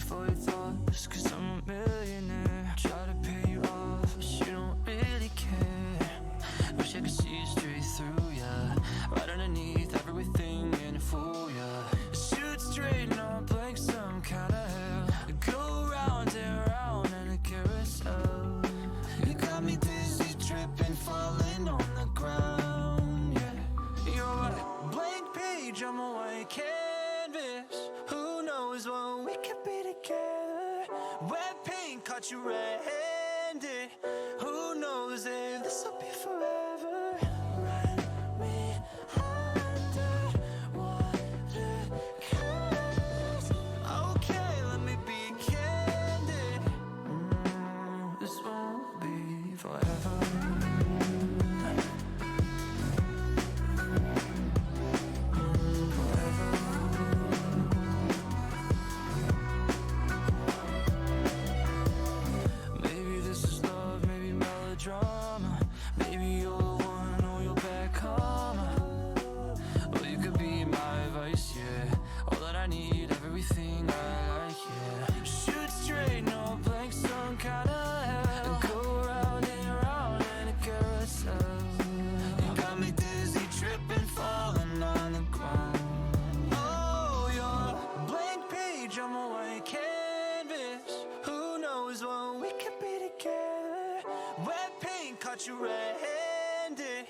for your thoughts, cause I'm a millionaire. Try to pay you off, but you don't really care. Wish I could see you straight through ya, right underneath everything in it for ya. Shoot straight, not blank, some kind of hell. Go round and round in a carousel. You got me dizzy, tripping, falling on the ground, yeah. You're a blank page, I'm a white canvas. Who knows what we could be together? Wet paint caught you red-handed. Who knows if this'll be forever? Run me under water, okay, let me be candid. This won't be forever. Maybe this is love, maybe melodrama. Maybe you're the one or you're back home. Or you could be my advice, yeah. All that I need, everything I like, yeah. Shoot straight, no blank, some kind of hell. Go round and round in a carousel. You got me dizzy, tripping, falling on the ground. Oh, you're a blank page, I'm a white canvas. Who knows what we could be together? Wet paint caught you red-handed.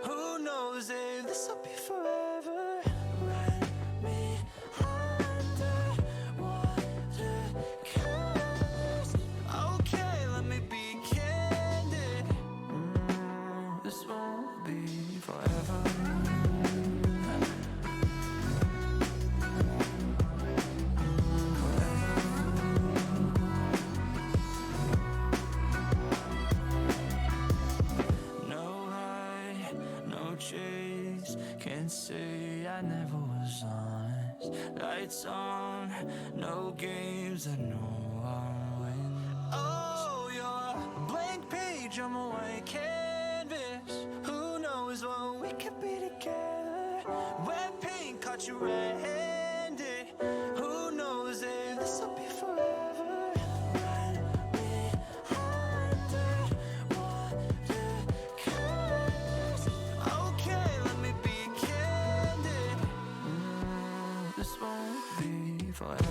Who knows if this'll be forever? Run me under water, okay, let me be candid. This won't be forever. No high, no chase. Can't say I never was honest. Lights on, no games. I know I'll win. Oh, you're a blank page, I'm a white canvas. Who knows what we could be together? Wet paint caught you red-handed. Who knows if this'll be forever? Run me under water, okay, let me be candid. This won't be forever.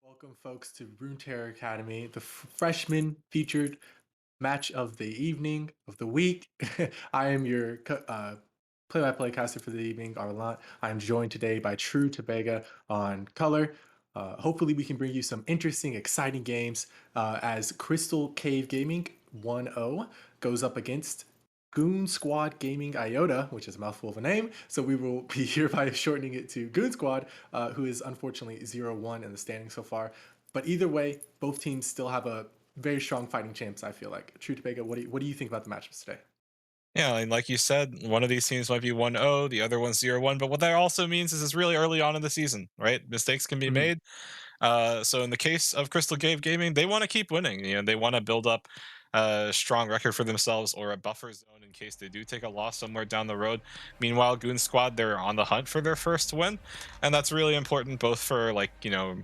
Welcome, folks, to Runeterra Academy, the freshman featured match of the evening, of the week. I am your play-by-play caster for the evening, Arlant. I'm joined today by True Tobega on color. Hopefully, we can bring you some interesting, exciting games as Crystal Cave Gaming 1-0 goes up against Goon Squad Gaming Iota, which is a mouthful of a name. So we will be hereby shortening it to Goon Squad, who is unfortunately 0-1 in the standing so far. But either way, both teams still have a very strong fighting champs, I feel like. True Topeka, what do you think about the matchups today? Yeah, and like you said, one of these teams might be 1-0, the other one's 0-1. But what that also means is it's really early on in the season, right? Mistakes can be Mhm. made. So in the case of Crystal Cave Gaming, they want to keep winning. They want to build up a strong record for themselves or a buffer zone in case they do take a loss somewhere down the road. Meanwhile, Goon Squad, they're on the hunt for their first win, and that's really important both for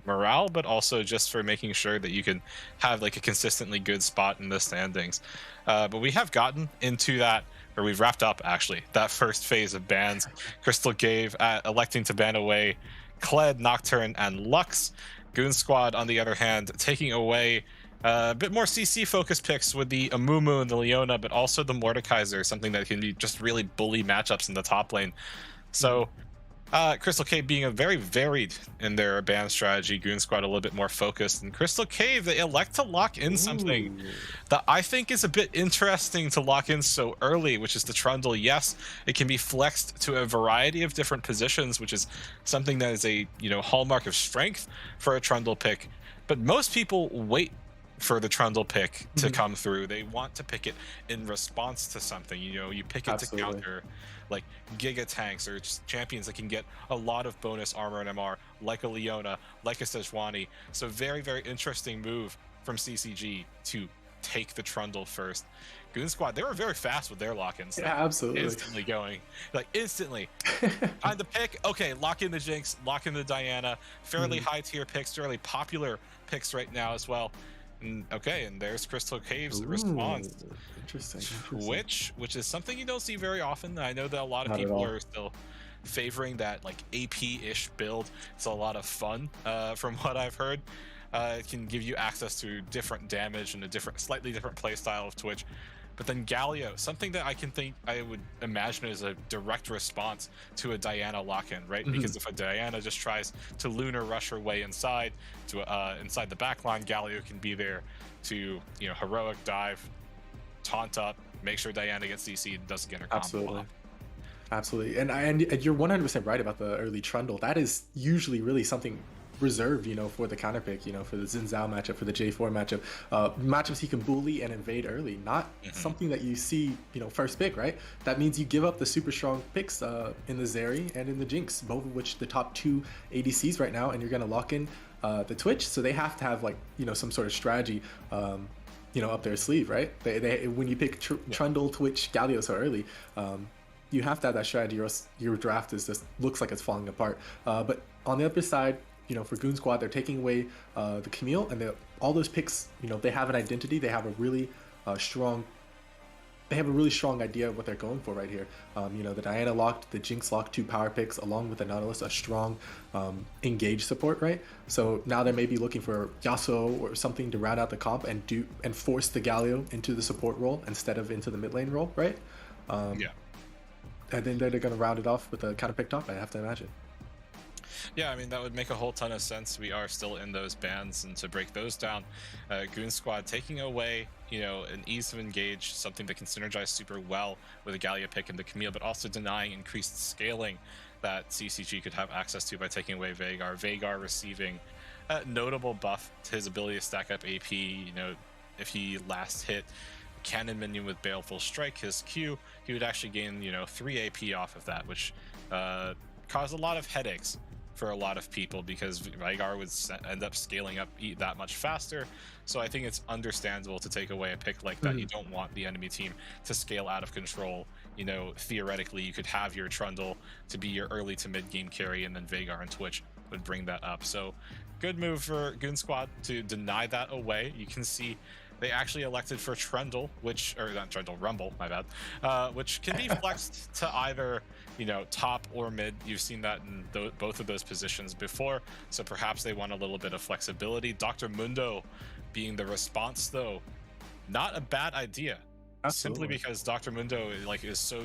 morale, but also just for making sure that you can have like a consistently good spot in the standings. But we have gotten into that. Or we've wrapped up actually that first phase of bans. Crystal Cave electing to ban away Kled, Nocturne, and Lux. Goon Squad, on the other hand, taking away a bit more CC focused picks with the Amumu and the Leona, but also the Mordekaiser, something that can be just really bully matchups in the top lane. Mhm. So Crystal Cave being a very varied in their ban strategy, Goon Squad a little bit more focused, and Crystal Cave they elect to lock in something Ooh. that I think is a bit interesting to lock in so early, which is the Trundle. Yes, it can be flexed to a variety of different positions, which is something that is a hallmark of strength for a Trundle pick. But most people wait for the Trundle pick to Mhm. come through. They want to pick it in response to something. You pick it to Absolutely. counter like Giga Tanks or just champions that can get a lot of bonus armor and MR, like a Leona, like a Sejuani. So very, very interesting move from CCG to take the Trundle first. Goon Squad, they were very fast with their lock-ins Yeah, though. absolutely. Instantly going. Like instantly. Time to pick. Okay, lock in the Jinx, lock in the Diana. Fairly Mhm. high tier picks, fairly popular picks right now as well. And okay, and there's Crystal Cave's Ooh, response. interesting, interesting. Which is something you don't see very often. I know that a lot of Not at people are all. still favoring that like AP-ish build. It's a lot of fun, from what I've heard. It can give you access to different damage and a slightly different play style of Twitch. But then Galio, something that I would imagine is a direct response to a Diana lock-in, right? Mhm. Because if a Diana just tries to lunar rush her way inside to inside the backline, Galio can be there to heroic dive, taunt up, make sure Diana gets CC and doesn't get her combo Absolutely. off. Absolutely, and you're 100% right about the early trundle. That is usually really something reserved, for the counter pick, for the Xin Zhao matchup, for the J4 matchup, matchups he can bully and invade early. Not Hmm. something that you see, first pick, right? That means you give up the super strong picks in the Zeri and in the Jinx, both of which the top two ADCs right now, and you're gonna lock in the Twitch, so they have to have like some sort of strategy. Up their sleeve, right? They when you pick Yeah. Trundle, Twitch, Galio so early, you have to have that strategy, or else your draft is just looks like it's falling apart. But on the other side, for Goon Squad, they're taking away the Camille, and all those picks, they have an identity. They have a really strong. They have a really strong idea of what they're going for right here. The Diana locked, the Jinx locked two power picks, along with the Nautilus, a strong engage support, right? So now they may be looking for Yasuo or something to round out the comp and force the Galio into the support role instead of into the mid lane role, right? Um, Yeah. and then they're going to round it off with a counter pick top, I have to imagine. Yeah, I mean, that would make a whole ton of sense. We are still in those bans, and to break those down, Goon Squad taking away, an ease of engage, something that can synergize super well with a Gallia pick and the Camille, but also denying increased scaling that CCG could have access to by taking away Veigar. Veigar receiving a notable buff to his ability to stack up AP, if he last hit cannon minion with Baleful Strike, his Q, he would actually gain, 3 AP off of that, which caused a lot of headaches for a lot of people because Veigar would end up scaling up that much faster. So I think it's understandable to take away a pick like that. You Mhm. don't want the enemy team to scale out of control. Theoretically, you could have your Trundle to be your early to mid game carry, and then Veigar and Twitch would bring that up. So good move for Goon Squad to deny that away. You can see they actually elected for Trundle, or not Trundle, Rumble, my bad, which can be flexed to either, top or mid. You've seen that in both of those positions before, so perhaps they want a little bit of flexibility. Dr. Mundo being the response, though, not a bad idea. Simply Absolutely. because Dr. Mundo like is so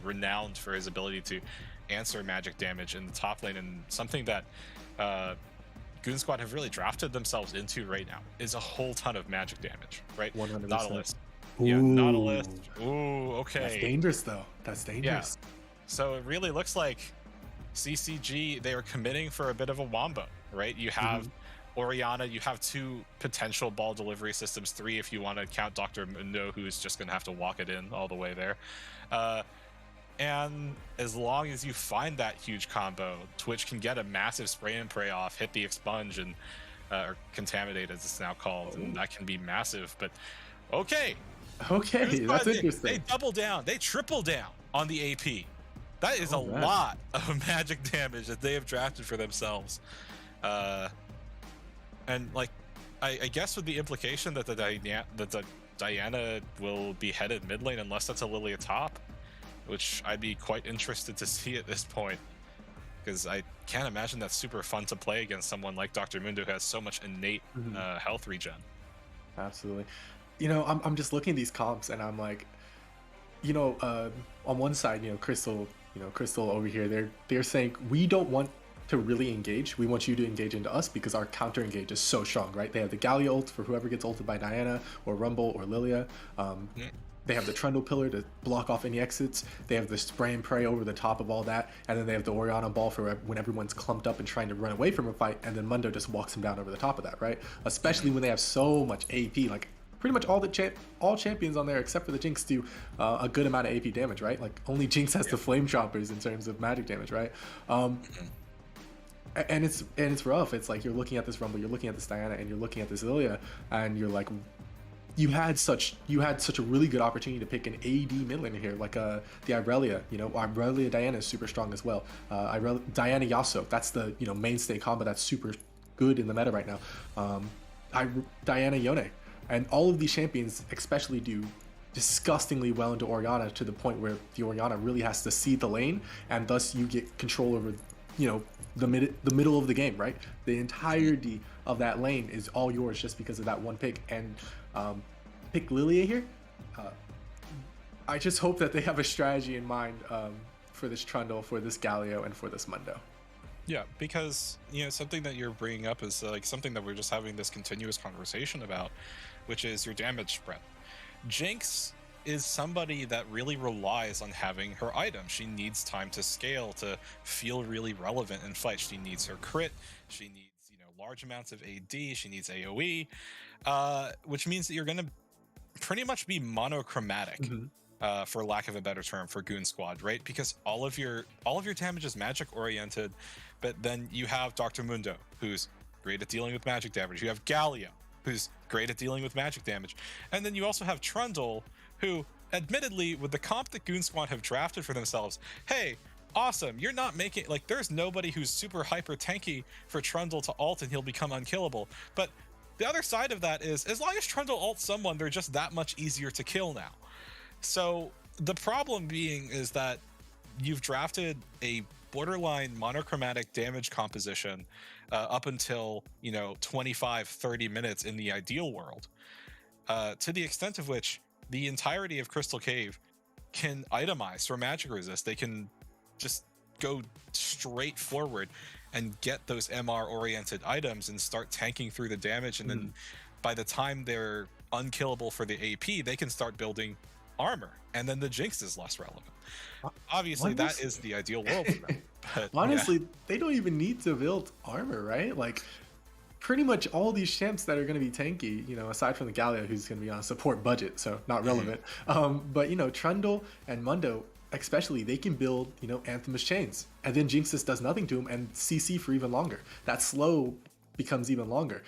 renowned for his ability to answer magic damage in the top lane, and something that uh, Goon Squad have really drafted themselves into right now is a whole ton of magic damage, right? 100%. Nautilus, Nautilus. Ooh, Ooh, that's okay, dangerous though. That's yeah. dangerous. So it really looks like CCG, they are committing for a bit of a wombo, right? You have Mhm. Oriana, you have two potential ball delivery systems, three if you want to count Dr. Mundo, who's just going to have to walk it in all the way there. Uh, and as long as you find that huge combo, Twitch can get a massive spray and pray off, hit the expunge, and or contaminate as it's now called, and Oh, that can be massive. But okay, Goon okay, that's Squad, they interesting. double down, they triple down on the AP. That is a Oh man. lot of magic damage that they have drafted for themselves. Uh, and like, I guess with the implication that the Diana will be headed mid lane unless that's a Lilia top, which I'd be quite interested to see at this point, because I can't imagine that's super fun to play against someone like Dr. Mundo who has so much innate Mhm. health regen. Absolutely. I'm just looking at these comps and I'm like, on one side, Crystal over here, they're saying we don't want to really engage. We want you to engage into us because our counter engage is so strong, right? They have the Gallia ult for whoever gets ulted by Diana or Rumble or Lilia. Mm. They have the Trundle Pillar to block off any exits. They have the Spray and Pray over the top of all that. And then they have the Oriana Ball for when everyone's clumped up and trying to run away from a fight. And then Mundo just walks him down over the top of that, right? Especially when they have so much AP. Like, pretty much all champions on there except for the Jinx do a good amount of AP damage, right? Like, only Jinx has the Flame Choppers in terms of magic damage, right? And it's rough. It's like you're looking at this Rumble, you're looking at this Diana, and you're looking at this Lilia, and you're like, you had such a really good opportunity to pick an AD mid laner here, like the Irelia. Irelia Diana is super strong as well. Diana Yasuo, that's the mainstay combo that's super good in the meta right now. Diana Yone, and all of these champions especially do disgustingly well into Oriana to the point where the Oriana really has to see the lane, and thus you get control over the middle of the game, right? The entirety of that lane is all yours just because of that one pick. And pick Lilia here. I just hope that they have a strategy in mind for this Trundle, for this Galio, and for this Mundo. Yeah, because something that you're bringing up is like something that we're just having this continuous conversation about, which is your damage spread. Jinx is somebody that really relies on having her item. She needs time to scale to feel really relevant in fights. She needs her crit. She needs large amounts of AD. She needs AOE, which means that you're going to pretty much be monochromatic. Mm-hmm. For lack of a better term, for Goon Squad, right? Because all of your damage is magic oriented, but then you have Dr. Mundo, who's great at dealing with magic damage. You have Galio, who's great at dealing with magic damage, and then you also have Trundle, who, admittedly, with the comp that Goon Squad have drafted for themselves, hey, awesome, you're not making there's nobody who's super hyper tanky for Trundle to ult and he'll become unkillable, but the other side of that is, as long as Trundle ults someone, they're just that much easier to kill now. So the problem being is that you've drafted a borderline monochromatic damage composition up until 25-30 minutes in the ideal world, to the extent of which the entirety of Crystal Cave can itemize for magic resist. They can just go straight forward and get those MR oriented items and start tanking through the damage, and then by the time they're unkillable for the AP, they can start building armor, and then the Jinx is less relevant. Obviously, that is the ideal world for them. But honestly, they don't even need to build armor, right? Like, pretty much all these champs that are going to be tanky, aside from the Galio, who's going to be on a support budget, so not relevant. But Trundle and Mundo, especially, they can build Anthemous chains, and then Jinx just does nothing to them and CC for even longer. That slow becomes even longer.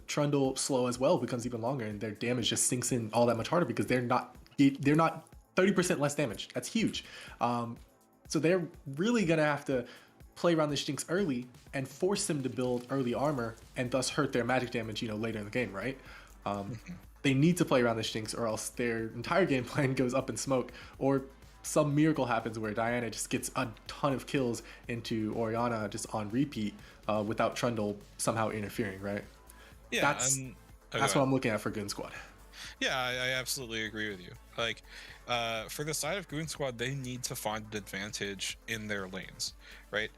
Trundle slow as well becomes even longer, and their damage just sinks in all that much harder because they're not 30% less damage. That's huge. So they're really gonna have to play around this Jinx early and force them to build early armor and thus hurt their magic damage, later in the game, right? They need to play around this Jinx or else their entire game plan goes up in smoke, or some miracle happens where Diana just gets a ton of kills into Oriana just on repeat without Trundle somehow interfering, right? yeah, That's what I'm looking at for Goon Squad. Yeah, I absolutely agree with you. Like, for the side of Goon Squad, they need to find an advantage in their lanes, right?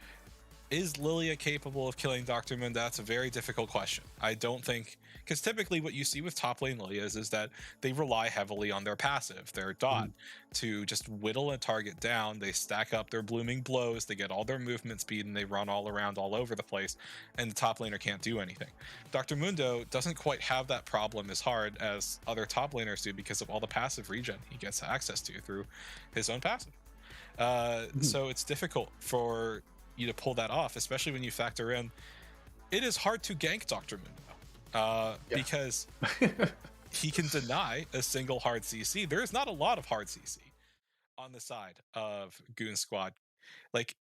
Is Lilia capable of killing Dr. Moon? That's a very difficult question. I don't think, because typically what you see with top lane Lilias is that they rely heavily on their passive, their dot, Mhm. to just whittle a target down. They stack up their blooming blows, they get all their movement speed, and they run all around all over the place, and the top laner can't do anything. Dr. Mundo doesn't quite have that problem as hard as other top laners do because of all the passive regen he gets access to through his own passive. Mhm. So it's difficult for you to pull that off, especially when you factor in it is hard to gank Dr. Mundo Yeah. because he can deny a single hard CC. There is not a lot of hard CC on the side of Goon Squad. Like,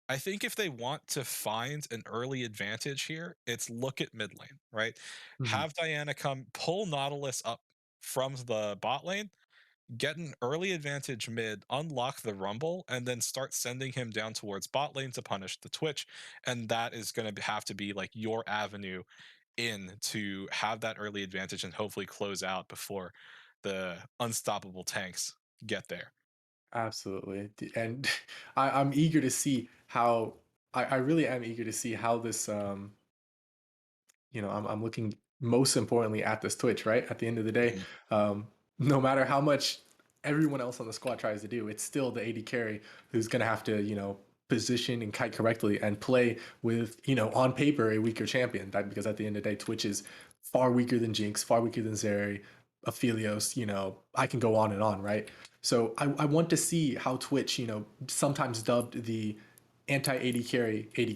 I think if they want to find an early advantage here, it's look at mid lane, right? Mhm. Have Diana come pull Nautilus up from the bot lane, get an early advantage mid, unlock the Rumble, and then start sending him down towards bot lane to punish the Twitch. And that is going to have to be like your avenue in to have that early advantage and hopefully close out before the unstoppable tanks get there. Absolutely. And I'm eager to see how I really am eager to see how this I'm looking most importantly at this Twitch, right? At the end of the day, Mhm. no matter how much everyone else on the squad tries to do, it's still the AD carry who's going to have to, position and kite correctly and play with, on paper, a weaker champion. Because at the end of the day, Twitch is far weaker than Jinx, far weaker than Zeri, Aphelios, I can go on and on, right? So I want to see how Twitch, sometimes dubbed the anti AD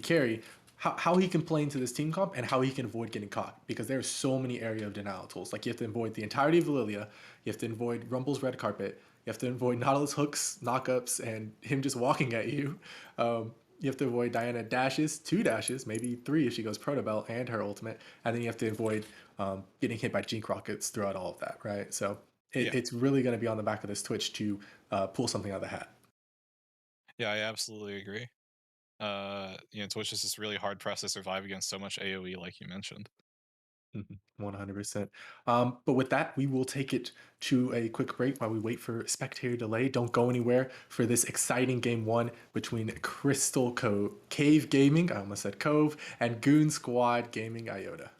carry, how he can play into this team comp and how he can avoid getting caught because there's so many area of denial tools. Like you have to avoid the entirety of Lilia, you have to avoid Rumble's red carpet, you have to avoid Nautilus hooks, knockups, and him just walking at you. You have to avoid Diana dashes, 2 dashes, maybe 3 if she goes Proto Belt and her ultimate, and then you have to avoid getting hit by Jink rockets throughout all of that, right? So Yeah. it's really going to be on the back of this Twitch to pull something out of the hat. Yeah, I absolutely agree. Twitch is just really hard pressed to survive against so much AoE, like you mentioned. 100%. But with that, we will take it to a quick break while we wait for spectator delay. Don't go anywhere for this exciting game one between Cave Gaming, I almost said Cove, and Goon Squad Gaming Iota.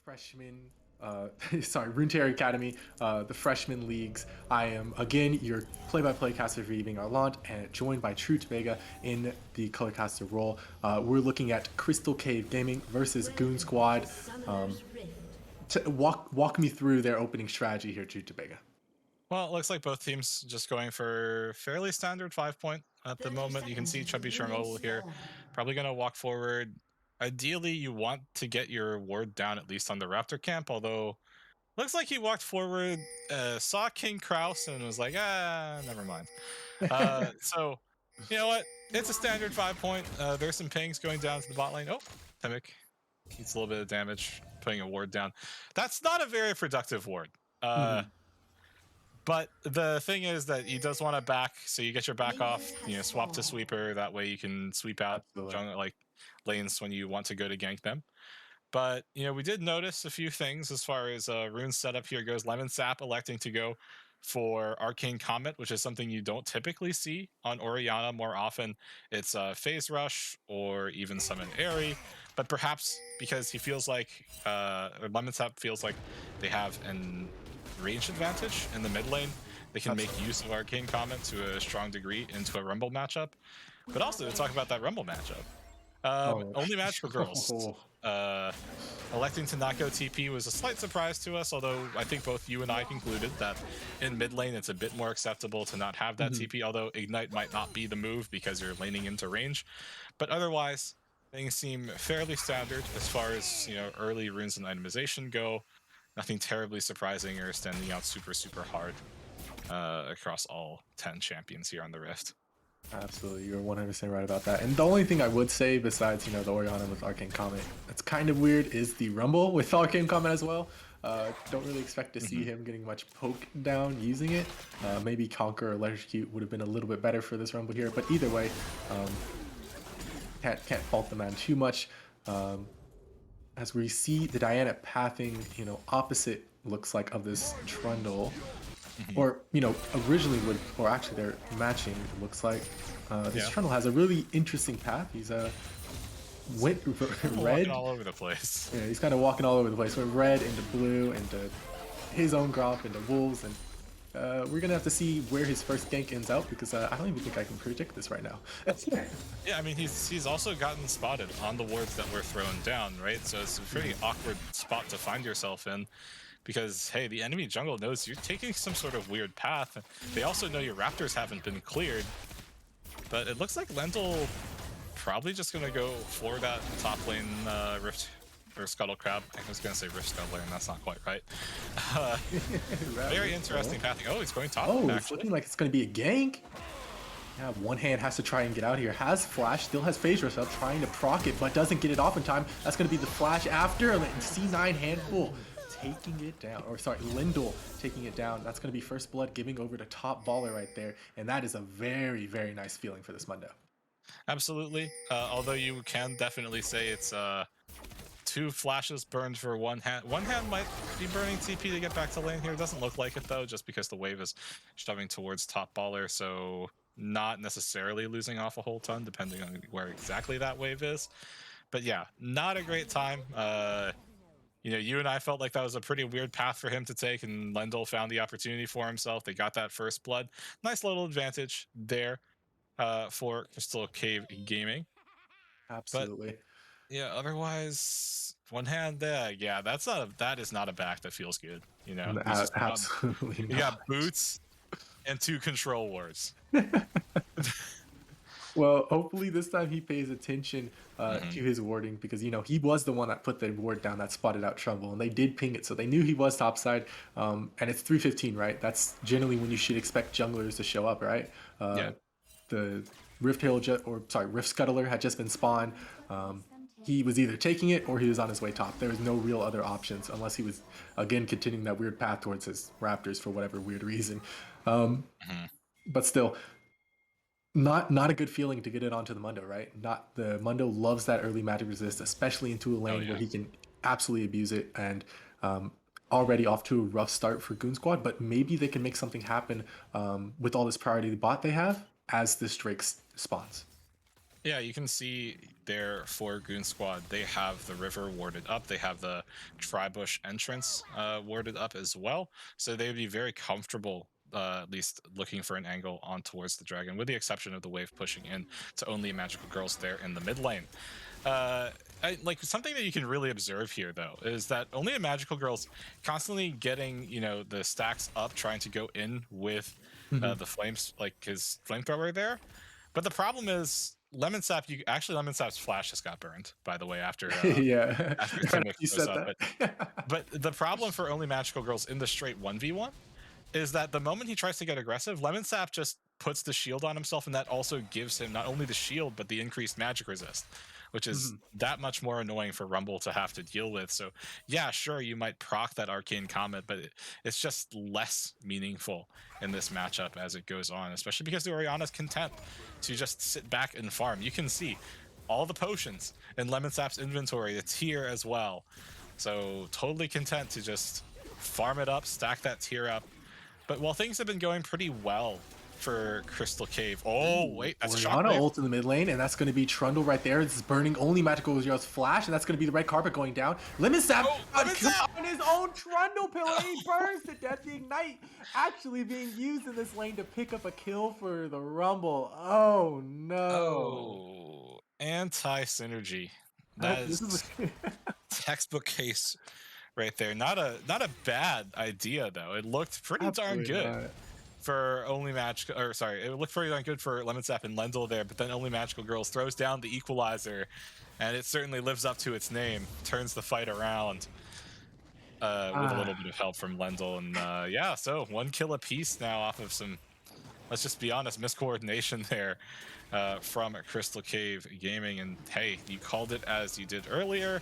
Freshman, sorry, Runeterra Academy, the freshman leagues. I am again your play-by-play caster for Evening Arlant, and joined by True to Vega in the color caster role. We're looking at Crystal Cave Gaming versus Goon Squad. Walk me through their opening strategy here, True to Vega. Well, it looks like both teams just going for fairly standard 5 point at the moment. You can see Chubby Charmol here, probably going to walk forward. Ideally, you want to get your ward down at least on the Raptor camp, although looks like he walked forward, saw King Kraus, and was like, never mind. So, you know what? It's a standard 5 point. There's some pings going down to the bot lane. Oh, Temic needs a little bit of damage, putting a ward down. That's not a very productive ward. But the thing is that he does want to back, so you get your back off, swap to sweeper. That way you can sweep out jungle, like lanes when you want to go to gank them. But we did notice a few things as far as Rune's setup here goes. Lemon Sap electing to go for Arcane Comet, which is something you don't typically see on Orianna. More often, it's Phase Rush or even Summon Airy. But perhaps because he feels like, or Lemon Sap feels like they have an range advantage in the mid lane, they can make use of Arcane Comet to a strong degree into a Rumble matchup. But also to talk about that Rumble matchup. Only match for girls. Electing to not go TP was a slight surprise to us, although I think both you and I concluded that in mid lane it's a bit more acceptable to not have that TP, although Ignite might not be the move because you're laning into range. But otherwise, things seem fairly standard as far as early runes and itemization go. nothing terribly surprising or standing out super hard across all 10 champions here on the Rift. Absolutely, you're 100% right about that. And the only thing I would say, besides the Orianna with Arcane Comet, that's kind of weird, is the Rumble with Arcane Comet as well. Don't really expect to see him getting much poke down using it. Maybe Conquer or Electrocute would have been a little bit better for this Rumble here, but either way, um, can't fault the man too much. As we see the Diana pathing, opposite looks like of this Trundle, or originally would, or actually they're matching. It looks like this Yeah. Trundle has a really interesting path. He's went Walking red. all over the place. Yeah, he's kind of walking all over the place. Went red into blue into his own Gromp into wolves, and we're gonna have to see where his first gank ends out because I don't even think I can predict this right now. Yeah, I mean he's also gotten spotted on the wards that were thrown down, right? So it's a pretty awkward spot to find yourself in, because hey, the enemy jungle knows you're taking some sort of weird path. They also know your raptors haven't been cleared, but it looks like Lendl probably just gonna go for that top lane rift or scuttle crab. I was gonna say rift scuttler, and that's not quite right. Very interesting pathing. Oh, he's going top. Oh, it's actually. looking like it's gonna be a gank. Yeah, one hand has to try and get out here. Has flash, still has phase rush up, trying to proc it, but doesn't get it off in time. That's going to be the flash after, and C9 handful taking it down. Or sorry, Lindel taking it down. That's going to be first blood giving over to top baller right there. And that is a very, very nice feeling for this Mundo. Absolutely. Although you can definitely say it's 2 flashes burned for one hand. One hand might be burning TP to get back to lane here. It doesn't look like it though, just because the wave is shoving towards top baller. So not necessarily losing off a whole ton, depending on where exactly that wave is. But yeah, not a great time. You and I felt like that was a pretty weird path for him to take, and Lendl found the opportunity for himself. They got that first blood. Nice little advantage there for Crystal Cave Gaming. But Absolutely. yeah, otherwise, one hand there. Yeah, that is not a back that feels good. You just Absolutely you not. got boots and 2 control wards. Well, hopefully this time he pays attention to his warding because he was the one that put the ward down that spotted out Trumbull, and they did ping it, so they knew he was topside. And it's 3:15, right? That's generally when you should expect junglers to show up, right? Yeah. The Rift Rift Scuttler had just been spawned. He was either taking it or he was on his way top. There was no real other options unless he was again continuing that weird path towards his Raptors for whatever weird reason. But still, not a good feeling to get it onto the Mundo, right? Not the Mundo loves that early magic resist, especially into a lane where he can absolutely abuse it, and already off to a rough start for Goon Squad, but maybe they can make something happen with all this priority bot they have as this Drake spawns. Yeah, you can see there for Goon Squad, they have the river warded up. They have the Tribush entrance warded up as well. So they'd be very comfortable, at least looking for an angle on towards the dragon, with the exception of the wave pushing in to only magical girls there in the mid lane. Like something that you can really observe here though is that only a magical girls constantly getting the stacks up, trying to go in with the flames, like his flamethrower there. But the problem is Lemon Sap's flash just got burned, by the way, after Yeah, after Timix you goes said up. that. But the problem for only magical girls in the straight 1v1 is that the moment he tries to get aggressive, Lemon Sap just puts the shield on himself, and that also gives him not only the shield but the increased magic resist, which is that much more annoying for Rumble to have to deal with. So yeah, sure, you might proc that Arcane Comet, but it's just less meaningful in this matchup as it goes on, especially because the Orianna's content to just sit back and farm. You can see all the potions in Lemon Sap's inventory. It's here as well. So totally content to just farm it up, stack that tier up. But while things have been going pretty well for Crystal Cave. Oh, wait, that's Orianna Shockwave. ult in the mid lane, and that's going to be Trundle right there. This is burning only Magical Zero's flash, and that's going to be the red carpet going down. Lemon Sap on his own Trundle pillar. He burns to death. The Ignite actually being used in this lane to pick up a kill for the Rumble. Oh, no. Oh, anti-synergy. That This is textbook case right there. Not a bad idea, though. It looked pretty darn good. Not. For only it looked pretty darn good for Lemon Sap and Lendl there, but then only Magical Girls throws down the equalizer, and it certainly lives up to its name, turns the fight around. with a little Ah, bit of help from Lendl. And yeah, so 1 kill apiece now off of some, let's just be honest, miscoordination there from Crystal Cave Gaming. And hey, you called it as you did earlier.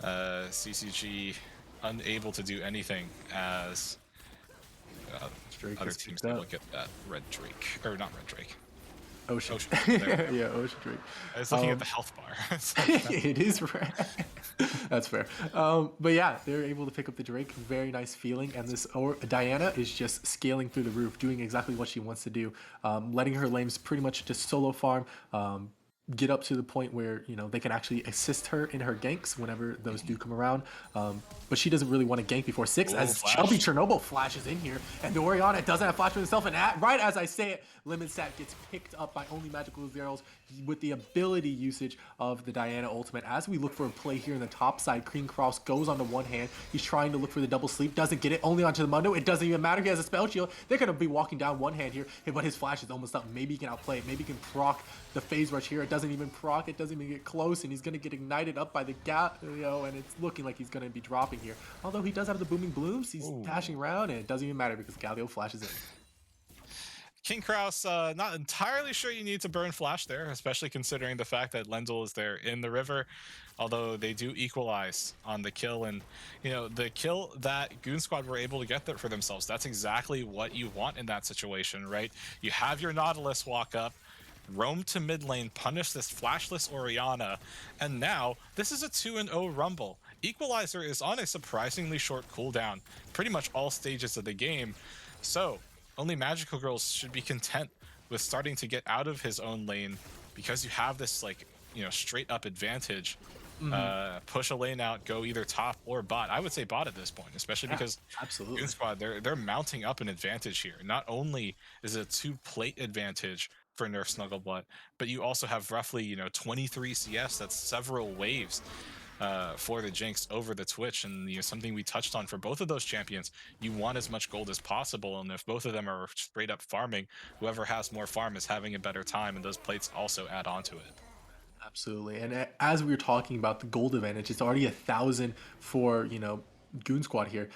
CCG unable to do anything as uh, Drake other gets teams picked able up. to get that red Drake, or not red Drake, Ocean. Ocean Drake. There we go. Yeah, Ocean Drake. I was looking at Um, the health bar. It's like that's it is red. That's fair. But yeah, they're able to pick up the Drake. Very nice feeling. And this Diana is just scaling through the roof, doing exactly what she wants to do, letting her lanes pretty much just solo farm. Get up to the point where they can actually assist her in her ganks whenever those do come around. But she doesn't really want to gank before 6 ooh, as Shelby flash. Chernobyl flashes in here, and the Orianna doesn't have flash for himself. And right as I say it, Lemon Sat gets picked up by only Magical Zeros with the ability usage of the Diana ultimate. As we look for a play here in the top side, Cream Cross goes on the one hand. He's trying to look for the double sleep, doesn't get it, only onto the Mundo. It doesn't even matter. He has a spell shield. They're going to be walking down one hand here, but his flash is almost up. Maybe he can outplay it. Maybe he can proc the phase rush here. It doesn't even proc. It doesn't even get close, and he's going to get ignited up by the gap, and it's looking like he's going to be dropping here. Although he does have the booming blooms, he's Ooh. dashing around, and it doesn't even matter because Galio flashes in. King Kraus, not entirely sure you need to burn flash there, especially considering the fact that Lendl is there in the river. Although they do equalize on the kill, and the kill that Goon Squad were able to get there for themselves. That's exactly what you want in that situation, right? You have your Nautilus walk up, roam to mid lane, punish this flashless Orianna, and now this is a 2-0 Rumble. Equalizer is on a surprisingly short cooldown, pretty much all stages of the game. So only Magical Girls should be content with starting to get out of his own lane because you have this straight up advantage. Push a lane out, go either top or bot. I would say bot at this point, especially Yeah, because absolutely. Goon Squad, they're mounting up an advantage here. Not only is it a 2 plate advantage for Nerf Snugglebutt, but you also have roughly 23 CS. That's several waves for the Jinx over the Twitch, and something we touched on for both of those champions. You want as much gold as possible, and if both of them are straight up farming, whoever has more farm is having a better time, and those plates also add on to it. Absolutely. And as we were talking about the gold advantage, it's already 1,000 for, Goon Squad here.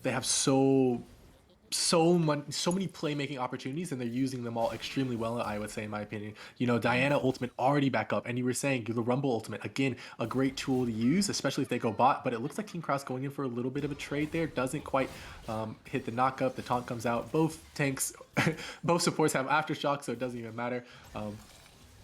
They have so many playmaking opportunities, and they're using them all extremely well, I would say, in my opinion. Diana ultimate already back up, and you were saying the Rumble ultimate, again, a great tool to use, especially if they go bot. But it looks like King Cross going in for a little bit of a trade there. Doesn't quite hit the knock up. The taunt comes out. Both tanks, both supports have aftershock, so it doesn't even matter.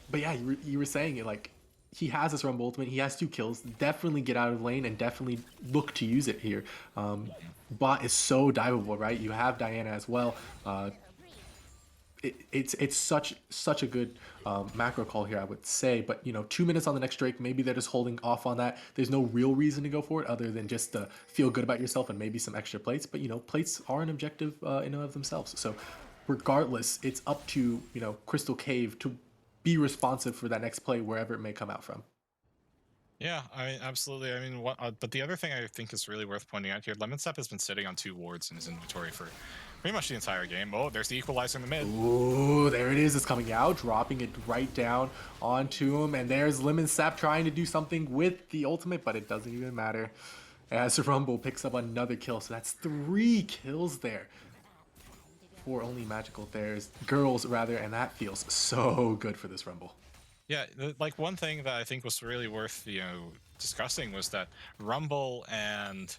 But yeah, you were saying it, like, he has this Rumble ultimate. He has 2 kills. Definitely get out of lane and definitely look to use it here. Bot is so diveable, right? You have Diana as well. It's such a good macro call here, I would say. But 2 minutes on the next Drake, maybe they're just holding off on that. There's no real reason to go for it other than just to feel good about yourself and maybe some extra plates. But plates are an objective in and of themselves. So regardless, it's up to Crystal Cave to be responsive for that next play wherever it may come out from. Yeah, I mean, absolutely. I mean, but the other thing I think is really worth pointing out here, Lemon Step has been sitting on 2 wards in his inventory for pretty much the entire game. Oh, there's the equalizer in the mid. Ooh, there it is. It's coming out, dropping it right down onto him. And there's Lemon Sap trying to do something with the ultimate, but it doesn't even matter. As Rumble picks up another kill. So that's 3 kills there for only Magical Girls, rather. And that feels so good for this Rumble. Yeah, like one thing that I think was really worth discussing was that Rumble and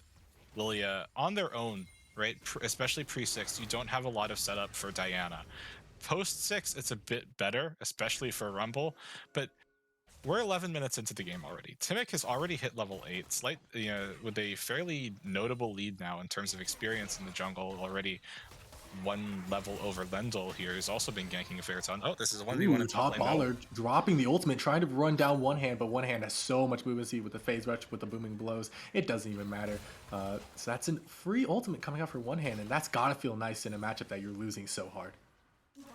Lilia on their own, right? Especially pre-6, you don't have a lot of setup for Diana. Post-6, it's a bit better, especially for Rumble, but we're 11 minutes into the game already. Timic has already hit level 8, with a fairly notable lead now in terms of experience in the jungle already. 1 level over Lendl here has also been ganking a fair ton. Oh, this is a 1v1 Ooh, in top top lane. No. baller dropping the ultimate, trying to run down one hand, but one hand has so much movemency with the phase rush, with the booming blows. It doesn't even matter. So that's a free ultimate coming out for one hand, and that's gotta feel nice in a matchup that you're losing so hard.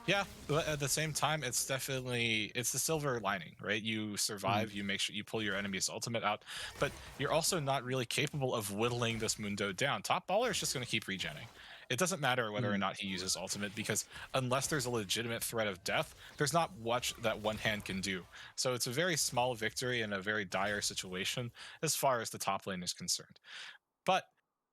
Yeah, but at the same time, it's the silver lining, right? You survive, you make sure you pull your enemy's ultimate out, but you're also not really capable of whittling this Mundo down. Top baller is just going to keep regenning. It doesn't matter whether or not he uses ultimate, because unless there's a legitimate threat of death, there's not much that one hand can do. So it's a very small victory in a very dire situation as far as the top lane is concerned. But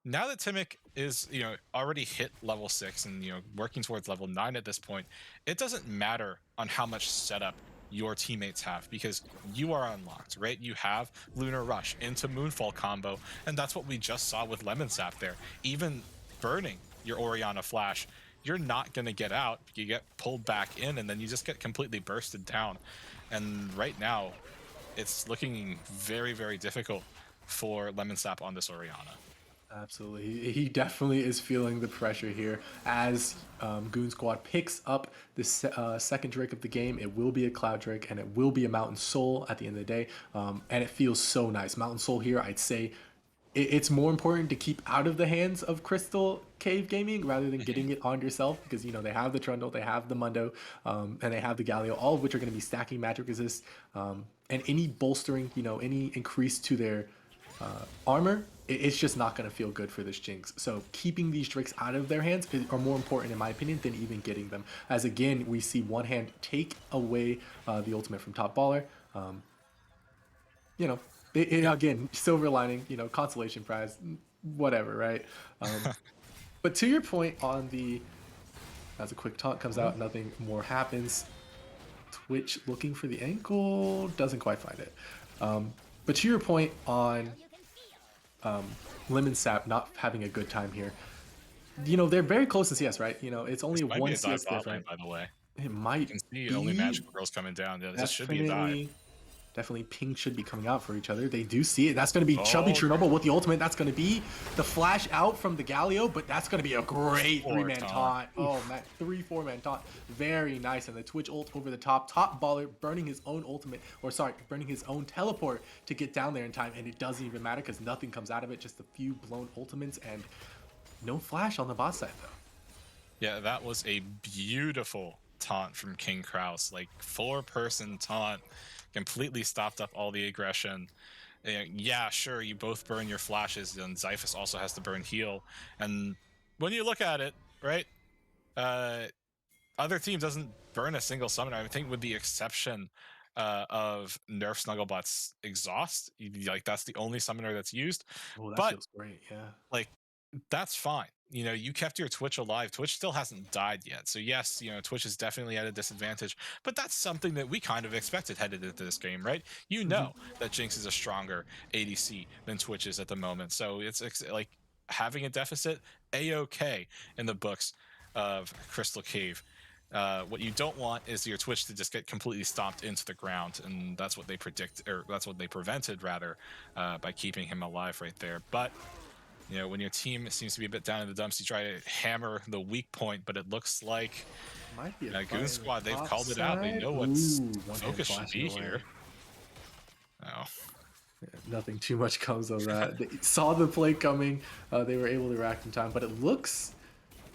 now that Timic is, already hit level 6 and, working towards level 9 at this point, it doesn't matter on how much setup your teammates have because you are unlocked, right? You have Lunar Rush into Moonfall combo, and that's what we just saw with Lemon Sap there. Even burning your Orianna Flash, you're not going to get out. You get pulled back in, and then you just get completely bursted down. And right now, it's looking very, very difficult for Lemon Sap on this Orianna. Absolutely. He definitely is feeling the pressure here as Goon Squad picks up the second Drake of the game. It will be a Cloud Drake and it will be a Mountain Soul at the end of the day. And it feels so nice. Mountain Soul here, I'd say it's more important to keep out of the hands of Crystal Cave Gaming rather than getting it on yourself because, they have the Trundle, they have the Mundo, and they have the Galio, all of which are going to be stacking magic resist. And any bolstering, any increase to their armor, it's just not going to feel good for this Jinx. So keeping these Drakes out of their hands are more important, in my opinion, than even getting them. As again, we see one hand take away the ultimate from Top Baller. Again, silver lining, consolation prize, whatever, right? But to your point on as a quick taunt comes out, nothing more happens. Twitch looking for the ankle, doesn't quite find it. But to your point on Lemon Sap not having a good time here, they're very close to CS, right? It's only This might one be a dive CS bot lane, different. by the way. It You might can see be only magical girls coming down. Yeah, this should be a dive. Definitely ping should be coming out for each other. They do see it. That's going to be Chubby Oh, Chernobyl with the ultimate. That's going to be the flash out from the Galio, but that's going to be a great three-man taunt. Oh, man. 3-4-man taunt. Very nice. And the Twitch ult over the top. Top Baller burning his own ultimate, burning his own teleport to get down there in time. And it doesn't even matter because nothing comes out of it. Just a few blown ultimates and no flash on the bot side, though. Yeah, that was a beautiful taunt from King Kraus. Like 4-person taunt, completely stopped up all the aggression. Yeah, sure, you both burn your flashes, and Zyphus also has to burn heal. And when you look at it, right, other team doesn't burn a single summoner. I think with the exception of Nerf Snugglebot's Exhaust, like that's the only summoner that's used. Oh, that But feels great. Yeah. like that's fine. You kept your Twitch alive. Twitch still hasn't died yet. So yes, Twitch is definitely at a disadvantage, but that's something that we kind of expected headed into this game, right? That Jinx is a stronger ADC than Twitch is at the moment. So it's like having a deficit, a-okay in the books of Crystal Cave. What you don't want is your Twitch to just get completely stomped into the ground, and that's what they that's what they prevented rather, by keeping him alive right there. But when your team seems to be a bit down in the dumps, you try to hammer the weak point, but it looks like Might be Goon Squad, they've top called it out. They side. know what focus should be away. here. Oh. Nothing too much comes of that. They saw the play coming. They were able to react in time, but it looks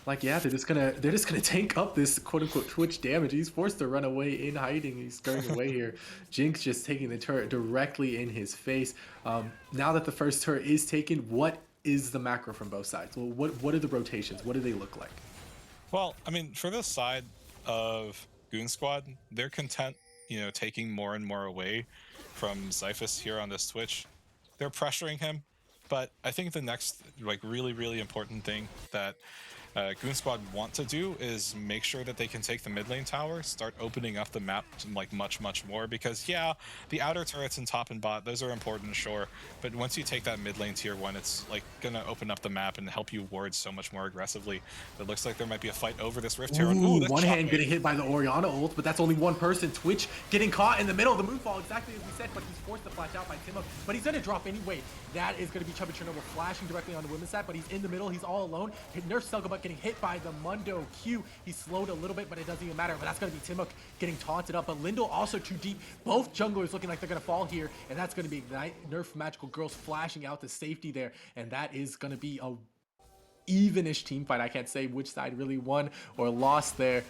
like they're just gonna tank up this quote unquote Twitch damage. He's forced to run away in hiding. He's scurrying away here. Jinx just taking the turret directly in his face. Now that the first turret is taken, what is the macro from both sides? Well, what are the rotations? What do they look like? Well, I mean, for the side of Goon Squad, they're content, taking more and more away from Zyphus here on this Twitch. They're pressuring him, but I think the next really, really important thing that Goon Squad want to do is make sure that they can take the mid lane tower, start opening up the map much more, because the outer turrets and top and bot, those are important, sure, but once you take that mid lane tier 1, it's gonna open up the map and help you ward so much more aggressively. It looks like there might be a fight over this Rift Terror. Ooh, one hand getting hit by the Orianna ult, but that's only one person. Twitch getting caught in the middle of the Moonfall, exactly as we said, but he's forced to flash out by Timo, but he's gonna drop anyway. That is gonna be Chubby Chernobyl flashing directly on the women's side, but he's in the middle, he's all alone. Nerf Snugglebot getting hit by the Mundo Q. He's slowed a little bit, but it doesn't even matter. But that's going to be Timok getting taunted up. But Lindell also too deep. Both junglers looking like they're going to fall here. And that's going to be Ignite. Nerf Magical Girls flashing out to safety there. And that is going to be a evenish team fight. I can't say which side really won or lost there.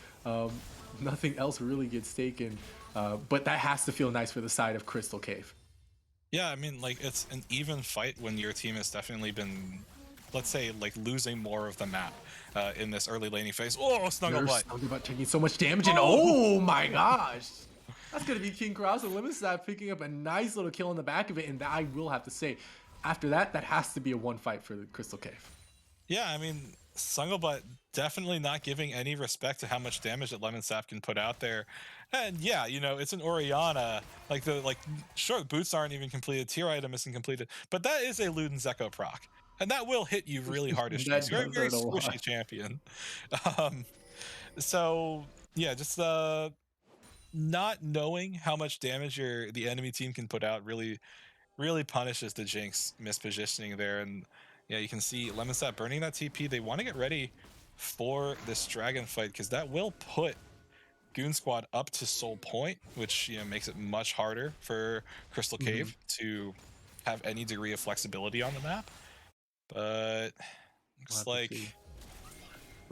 Nothing else really gets taken. But that has to feel nice for the side of Crystal Cave. Yeah, I mean, it's an even fight when your team has definitely been, let's say, losing more of the map in this early laning phase. Oh, Snugglebot! Snugglebot taking so much damage, and oh my gosh! That's gonna be King Kraus and Lemon Sap picking up a nice little kill on the back of it, and I will have to say, after that, that has to be a one fight for the Crystal Cave. Yeah, I mean, Sunglebutt definitely not giving any respect to how much damage that Lemon Sap can put out there. And yeah, it's an Oriana. Sure, boots aren't even completed, tier item isn't completed, but that is a Luden Zeko proc. And that will hit you really hard as That she's very, does very hurt a squishy lot. champion. Um, so yeah, just not knowing how much damage the enemy team can put out really punishes the Jinx mispositioning there. And yeah, you can see Lemonsap burning that TP. They want to get ready for this dragon fight because that will put Goon Squad up to Soul Point, which makes it much harder for Crystal Mhm. Cave to have any degree of flexibility on the map. But We'll looks have to like, see.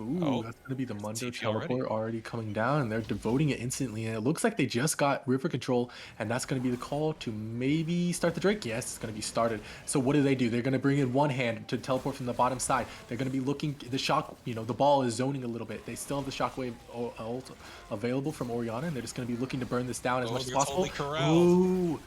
Ooh, oh, that's going to be the Mundo TP already. teleport already coming down, and they're devoting it instantly. And it looks like they just got river control, and that's going to be the call to maybe start the Drake. Yes, it's going to be started. So what do? They're going to bring in one hand to teleport from the bottom side. They're going to be looking. The shock, the ball is zoning a little bit. They still have the shockwave ult available from Oriana, and they're just going to be looking to burn this down as Oh, much as they're possible. totally corralled. Ooh.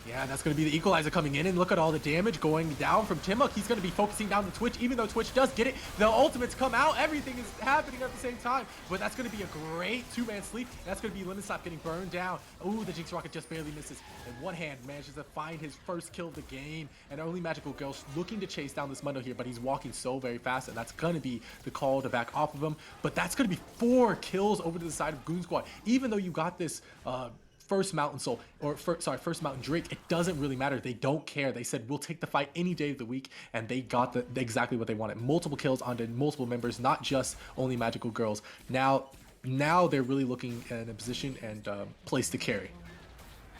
Yeah, that's going to be the equalizer coming in, and look at all the damage going down from Timok. He's going to be focusing down the Twitch, even though Twitch does get it. The ultimates come out. Everything is happening at the same time, but that's going to be a great two-man sleep. That's going to be Lemon Stop getting burned down. Ooh, the Jinx Rocket just barely misses. And one hand manages to find his first kill of the game, and only Magical Girl looking to chase down this Mundo here, but he's walking so very fast, and that's going to be the call to back off of him. But that's going to be 4 kills over to the side of Goon Squad, even though you got this first Mountain Soul, or first Mountain Drake. It doesn't really matter. They don't care. They said we'll take the fight any day of the week, and they got exactly what they wanted. Multiple kills onto multiple members, not just only Magical Girls. Now they're really looking in a position and place to carry.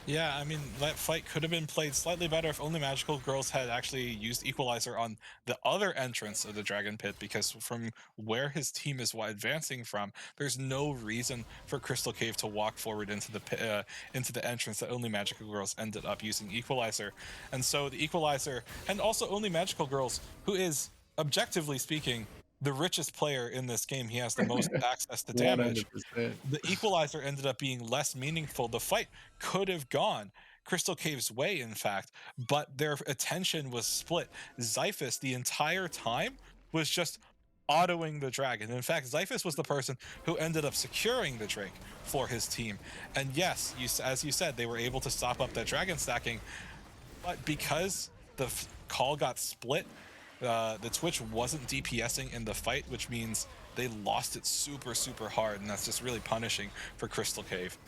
Yeah, I mean, that fight could have been played slightly better if only Magical Girls had actually used Equalizer on the other entrance of the Dragon Pit, because from where his team is advancing from, there's no reason for Crystal Cave to walk forward into the entrance that only Magical Girls ended up using Equalizer. And so the Equalizer, and also only Magical Girls, who is, objectively speaking, the richest player in this game, he has the most access to damage. 100%. The equalizer ended up being less meaningful. The fight could have gone Crystal Cave's way, in fact, but their attention was split. Xiphus, the entire time, was just autoing the dragon. In fact, Xiphus was the person who ended up securing the Drake for his team. And yes, as you said, they were able to stop up that dragon stacking, but because the call got split, the Twitch wasn't DPSing in the fight, which means they lost it super hard, and that's just really punishing for Crystal Cave.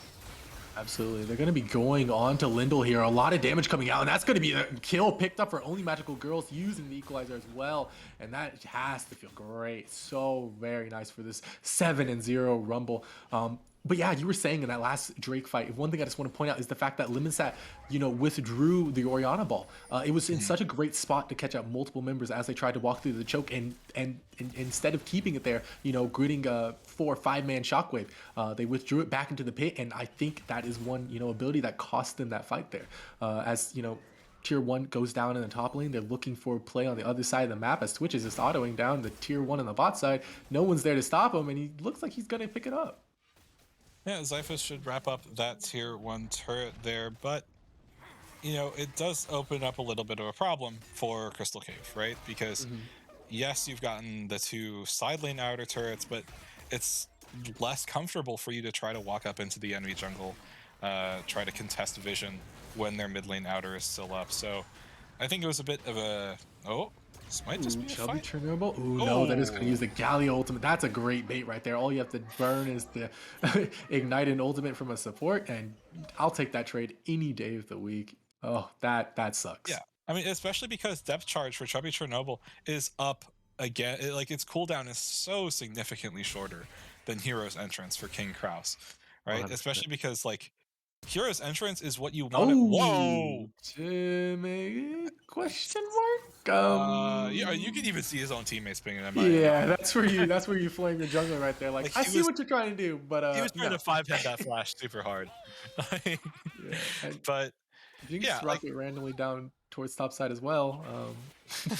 Absolutely. They're going to be going on to Lindell here. A lot of damage coming out, and that's going to be a kill picked up for only Magical Girls using the equalizer as well. And that has to feel great. So very nice for this 7-0 Rumble. But yeah, you were saying in that last Drake fight, one thing I just want to point out is the fact that Lemonsat, withdrew the Oriana ball. It was in such a great spot to catch out multiple members as they tried to walk through the choke, and instead of keeping it there, gritting a 4 or 5-man shockwave, they withdrew it back into the pit, and I think that is one, ability that cost them that fight there. As Tier 1 goes down in the top lane, they're looking for play on the other side of the map as Twitch is just autoing down the Tier 1 on the bot side. No one's there to stop him, and he looks like he's going to pick it up. Yeah, Xiphus should wrap up that Tier 1 turret there, but it does open up a little bit of a problem for Crystal Cave, right? Because yes, you've gotten the 2 side lane outer turrets, but it's less comfortable for you to try to walk up into the enemy jungle, try to contest vision when their mid lane outer is still up. So I think it was a bit of a, this might just be a Chubby fight. Chernobyl. Ooh, no, that is going to use the Galio ultimate. That's a great bait right there. All you have to burn is the Ignite and ultimate from a support, and I'll take that trade any day of the week. Oh, that sucks. Yeah, I mean, especially because depth charge for Chubby Chernobyl is up again. Its cooldown is so significantly shorter than Hero's Entrance for King Kraus, right? 100%. Especially because Hero's Entrance is what you want. Oh, Whoa! Jimmy? Question mark? Yeah, you can even see his own teammates pinging him. Yeah, that's where you flame the jungler right there. Like I see what you're trying to do, but he was trying no. to 5-head that flash super hard. Yeah, and But Jinx yeah, rocket randomly down towards top side as well.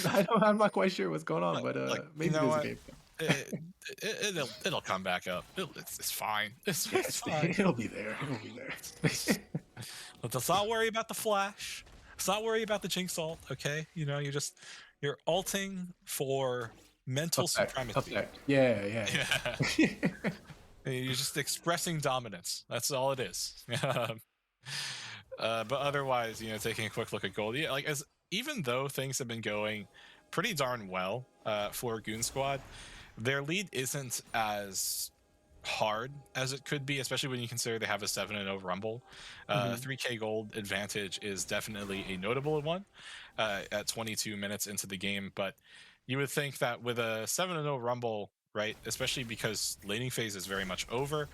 I'm not quite sure what's going on, but maybe there's a game. it'll come back up. It's fine. It's Yes, fine. it'll be there. It'll be there. Let's not worry about the flash. let's not worry about the Jinx ult, okay? You know, you're ulting for mental supremacy. Effect. Yeah, yeah, Yeah. yeah. You're just expressing dominance. That's all it is. But otherwise, you know, taking a quick look at gold, yeah, like as even though things have been going pretty darn well for Goon Squad, their lead isn't as hard as it could be, especially when you consider they have a 7-0 Rumble. Mhm. 3K gold advantage is definitely a notable one at 22 minutes into the game. But you would think that with a 7-0 Rumble, right, especially because laning phase is very much over,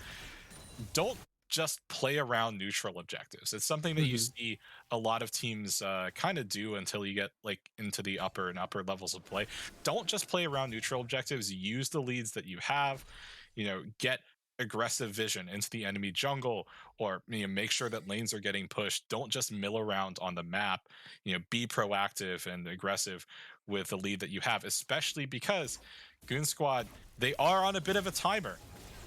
don't just play around neutral objectives. It's something that you Mhm. see a lot of teams kind of do until you get like into the upper and upper levels of play. Don't just play around neutral objectives. Use the leads that you have. You know, get aggressive vision into the enemy jungle, or you know, make sure that lanes are getting pushed. Don't just mill around on the map. You know, be proactive and aggressive with the lead that you have, especially because Goon Squad, they are on a bit of a timer,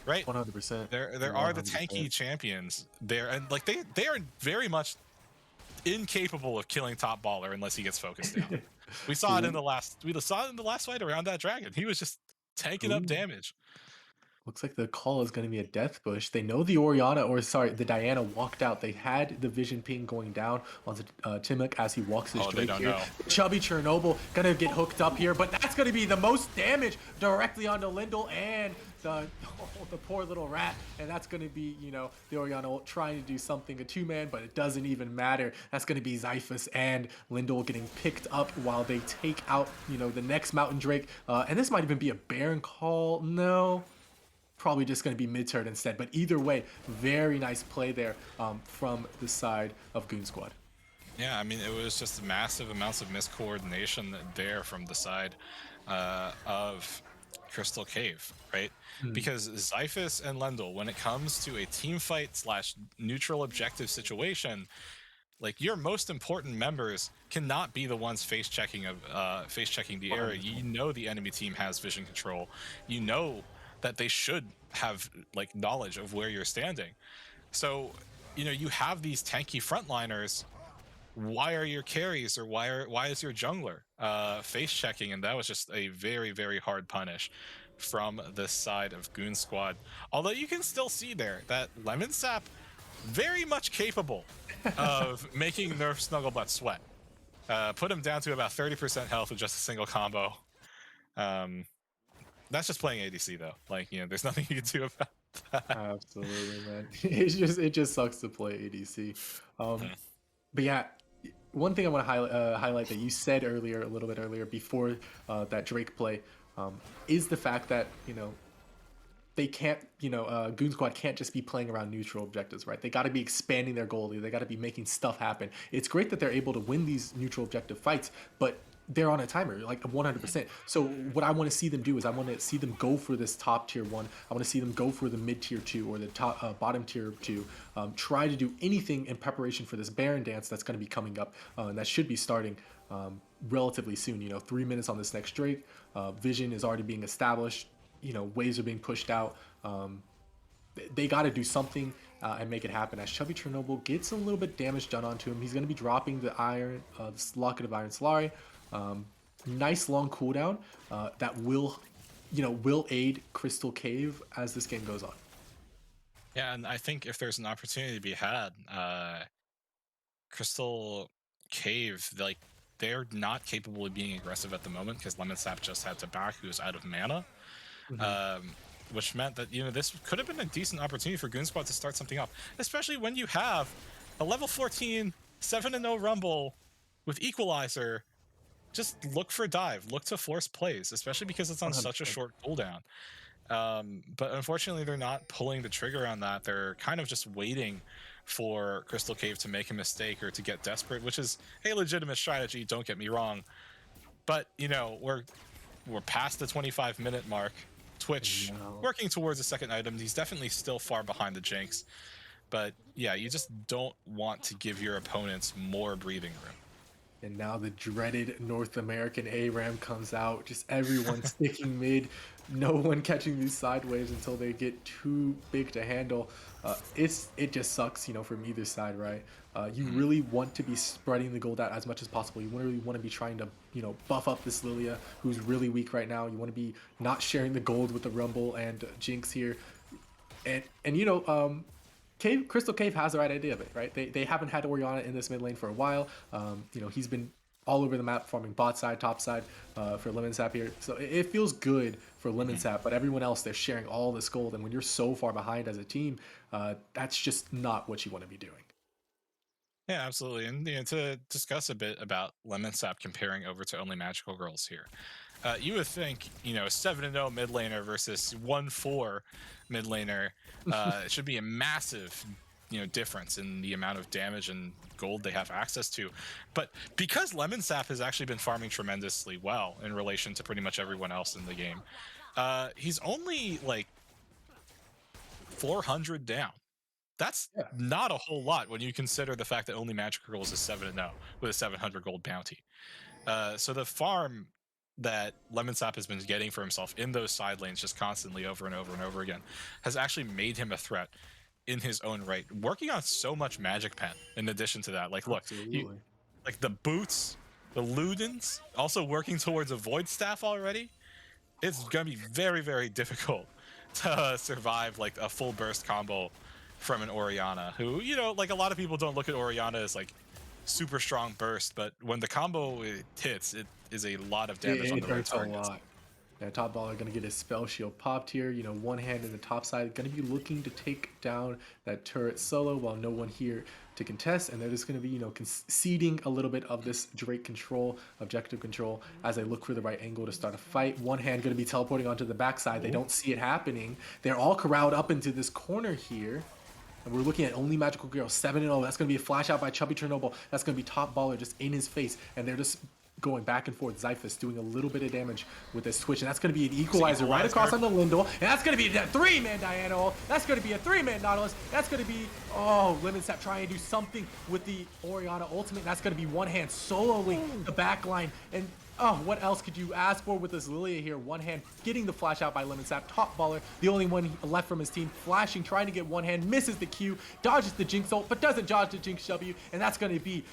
right? 100%. There are the 100%. tanky champions there, and like they are very much incapable of killing top baller unless he gets focused down. Ooh, We saw it in the last fight around that dragon. He was just tanking up ooh. damage. Looks like the call is going to be a death bush. They know the Oriana, or sorry, the Diana walked out. They had the vision ping going down onto Timok as he walks his Oh, they Drake don't here. know. Chubby Chernobyl gonna get hooked up here, but that's gonna be the most damage directly onto Lindell and the the poor little rat. And that's gonna be, you know, the Oriana trying to do something, a two-man, but it doesn't even matter. That's gonna be Zyphus and Lindell getting picked up while they take out, you know, the next Mountain Drake. And this might even be a Baron call. No, probably just going to be mid-turn instead. But either way, very nice play there from the side of Goon Squad. Yeah, I mean, it was just massive amounts of miscoordination there from the side of Crystal Cave, right? Mm. Because Zyphus and Lendl, when it comes to a team fight slash neutral objective situation, like your most important members cannot be the ones face checking the area. You 100%. know the enemy team has vision control. You know that they should have like knowledge of where you're standing. So, you know, you have these tanky frontliners. Why are your carries or why is your jungler face checking? And that was just a very, very hard punish from the side of Goon Squad. Although you can still see there that Lemon Sap very much capable of making Nerf Snugglebutt sweat. Put him down to about 30% health with just a single combo. Um, that's just playing ADC though. Like, you know, there's nothing you can do about that. Absolutely, man. It just sucks to play ADC. Um, Mhm. but yeah, one thing I want to highlight that you said earlier, a little bit earlier, before that Drake play, is the fact that, you know, they can't, you know, Goon Squad can't just be playing around neutral objectives, right? They got to be expanding their goalie. They got to be making stuff happen. It's great that they're able to win these neutral objective fights, but they're on a timer, like 100%. So what I want to see them do is I want to see them go for this top tier one. I want to see them go for the mid tier two or the top bottom tier two. Try to do anything in preparation for this Baron dance that's going to be coming up, and that should be starting relatively soon. You know, 3 minutes on this next Drake. Vision is already being established. You know, waves are being pushed out. They got to do something and make it happen. As Chubby Chernobyl gets a little bit damage done onto him, he's going to be dropping the iron, this locket of Iron Solari. Nice long cooldown that will, you know, will aid Crystal Cave as this game goes on. Yeah, and I think if there's an opportunity to be had, Crystal Cave, like they're not capable of being aggressive at the moment because Lemon Sap just had to back who's out of mana. Mhm. Um, which meant that, you know, this could have been a decent opportunity for Goon Squad to start something up, especially when you have a level 14 7-0 Rumble with Equalizer. Just look for dive, look to force plays, especially because it's on such a 100%. short cooldown. But unfortunately, they're not pulling the trigger on that. They're kind of just waiting for Crystal Cave to make a mistake or to get desperate, which is a legitimate strategy. Don't get me wrong, but you know we're past the 25-minute mark. Twitch No. working towards a second item. He's definitely still far behind the Jinx, but yeah, you just don't want to give your opponents more breathing room. And now the dreaded North American ARAM comes out. Just everyone sticking mid, no one catching these sideways until they get too big to handle. It just sucks, from either side, right? You Mhm. really want to be spreading the gold out as much as possible. You really want to be trying to, buff up this Lilia who's really weak right now. You want to be not sharing the gold with the Rumble and Jinx here, and Crystal Cave has the right idea of it, right? They haven't had Oriana in this mid lane for a while. He's been all over the map farming bot side, top side for Lemon Sap here. So it feels good for Lemon Mhm. Sap, but everyone else, they're sharing all this gold. And when you're so far behind as a team, that's just not what you want to be doing. Yeah, absolutely. And to discuss a bit about Lemon Sap comparing over to Only Magical Girls here, you would think, 7-0 mid laner versus 1-4 mid laner, it should be a massive, difference in the amount of damage and gold they have access to. But because Lemon Sap has actually been farming tremendously well in relation to pretty much everyone else in the game, he's only like 400 down. That's Yeah. not a whole lot when you consider the fact that Only Magical Girls is 7-0 with a 700 gold bounty. So the farm that Lemon Sap has been getting for himself in those side lanes just constantly over and over and over again has actually made him a threat in his own right. Working on so much magic pen in addition to that. Like, look, you Absolutely. like the boots, the Ludens, also working towards a void staff already. It's gonna be very, very difficult to survive like a full burst combo from an Oriana, who, like a lot of people don't look at Oriana as like super strong burst, but when the combo hits, it is a lot of damage on It the right hurts a targets. lot. Yeah, top baller going to get his spell shield popped here. One hand in the top side, going to be looking to take down that turret solo while no one here to contest. And they're just going to be, conceding a little bit of this Drake control, objective control, as they look for the right angle to start a fight. One hand going to be teleporting onto the backside. They Ooh. don't see it happening. They're all corralled up into this corner here. And we're looking at Only Magical Girl 7-0. That's going to be a flash out by Chubby Chernobyl. That's going to be top baller just in his face. And they're just going back and forth. Zyphus doing a little bit of damage with this switch. And that's going to be an equalizer right across on the Lindor. And that's going to be a 3-man Diana ult. That's going to be a 3-man Nautilus. That's going to be, Lemon Sap trying to do something with the Oriana ultimate. That's going to be one hand soloing the back line. And what else could you ask for with this Lilia here? One hand getting the flash out by Lemon Sap, top baller, the only one left from his team, flashing, trying to get one hand, misses the Q, dodges the Jinx ult, but doesn't dodge the Jinx W, and that's going to be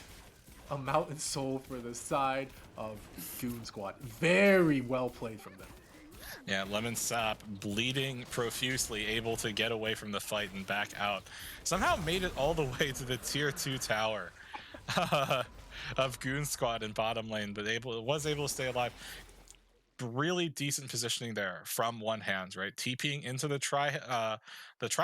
a Mountain Soul for the side of Goon Squad. Very well played from them. Yeah, Lemon Sap bleeding profusely, able to get away from the fight and back out. Somehow made it all the way to the tier 2 tower of Goon Squad in bottom lane, but was able to stay alive. Really decent positioning there from one hand, right? TPing into the tri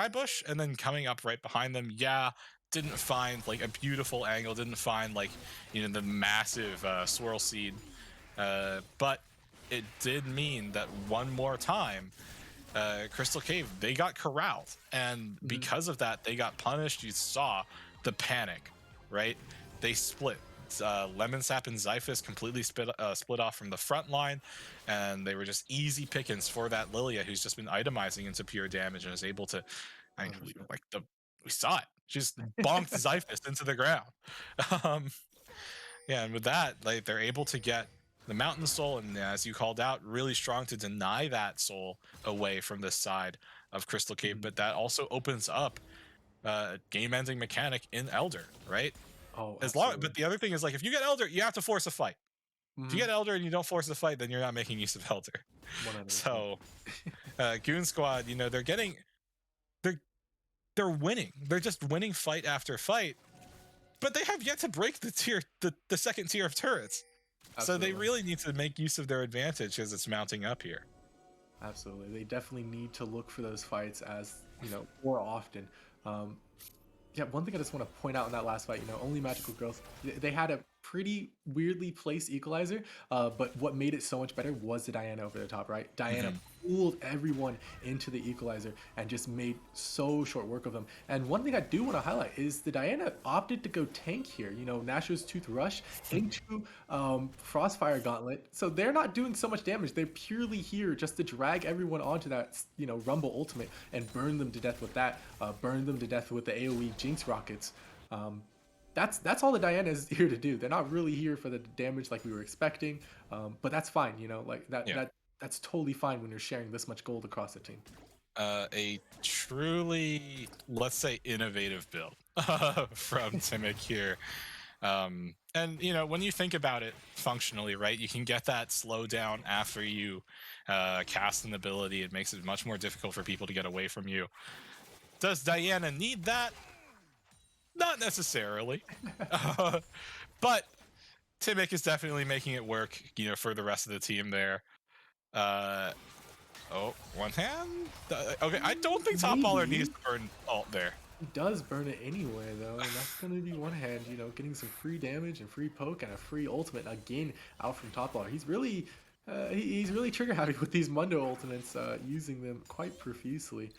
bush and then coming up right behind them. Yeah, didn't find like a beautiful angle, didn't find like the massive swirl seed, but it did mean that one more time Crystal Cave, they got corralled, and Mhm. because of that they got punished. You saw the panic, right? They split. Lemon Sap and Zyphus completely split off from the front line, and they were just easy pickings for that Lilia, who's just been itemizing into pure damage and is able to. I mean, we, 100%. like the we saw it. She just bonked Zyphus into the ground. Um, yeah, and with that, like they're able to get the Mountain Soul, and as you called out, really strong to deny that soul away from this side of Crystal Cave. Mhm. But that also opens up game-ending mechanic in Elder, right? Oh, But absolutely. the other thing is like if you get Elder, you have to force a fight. If you Mhm. get Elder and you don't force the fight, then you're not making use of Elder. 100%. So Goon Squad, they're they're winning. They're just winning fight after fight, but they have yet to break the second tier of turrets. So they Absolutely. really need to make use of their advantage as it's mounting up here. Absolutely. They definitely need to look for those fights as, more often. Um, Yeah, one thing I just want to point out in that last fight, only Magical Girls, they had a pretty weirdly placed equalizer, but what made it so much better was the Diana over the top, right? Diana Mhm. pulled everyone into the equalizer and just made so short work of them. And one thing I do want to highlight is the Diana opted to go tank here, Nashor's Tooth Rush into Frostfire Gauntlet. So they're not doing so much damage. They're purely here just to drag everyone onto that, Rumble Ultimate and burn them to death with that, burn them to death with the AoE Jinx rockets. Um, that's all that Diana is here to do. They're not really here for the damage like we were expecting, but that's fine. You know, like Yeah. that's totally fine when you're sharing this much gold across the team. A truly, let's say, innovative build from Timic here. And when you think about it functionally, right, you can get that slowdown after you cast an ability. It makes it much more difficult for people to get away from you. Does Diana need that? Not necessarily. But Timic is definitely making it work, for the rest of the team there. Uh, oh, one hand? Okay, I don't think Top Baller needs Maybe. to burn ult there. He does burn it anyway, though, and that's going to be one hand, getting some free damage and free poke and a free ultimate again out from Top Baller. He's really, he's really trigger happy with these Mundo ultimates, using them quite profusely.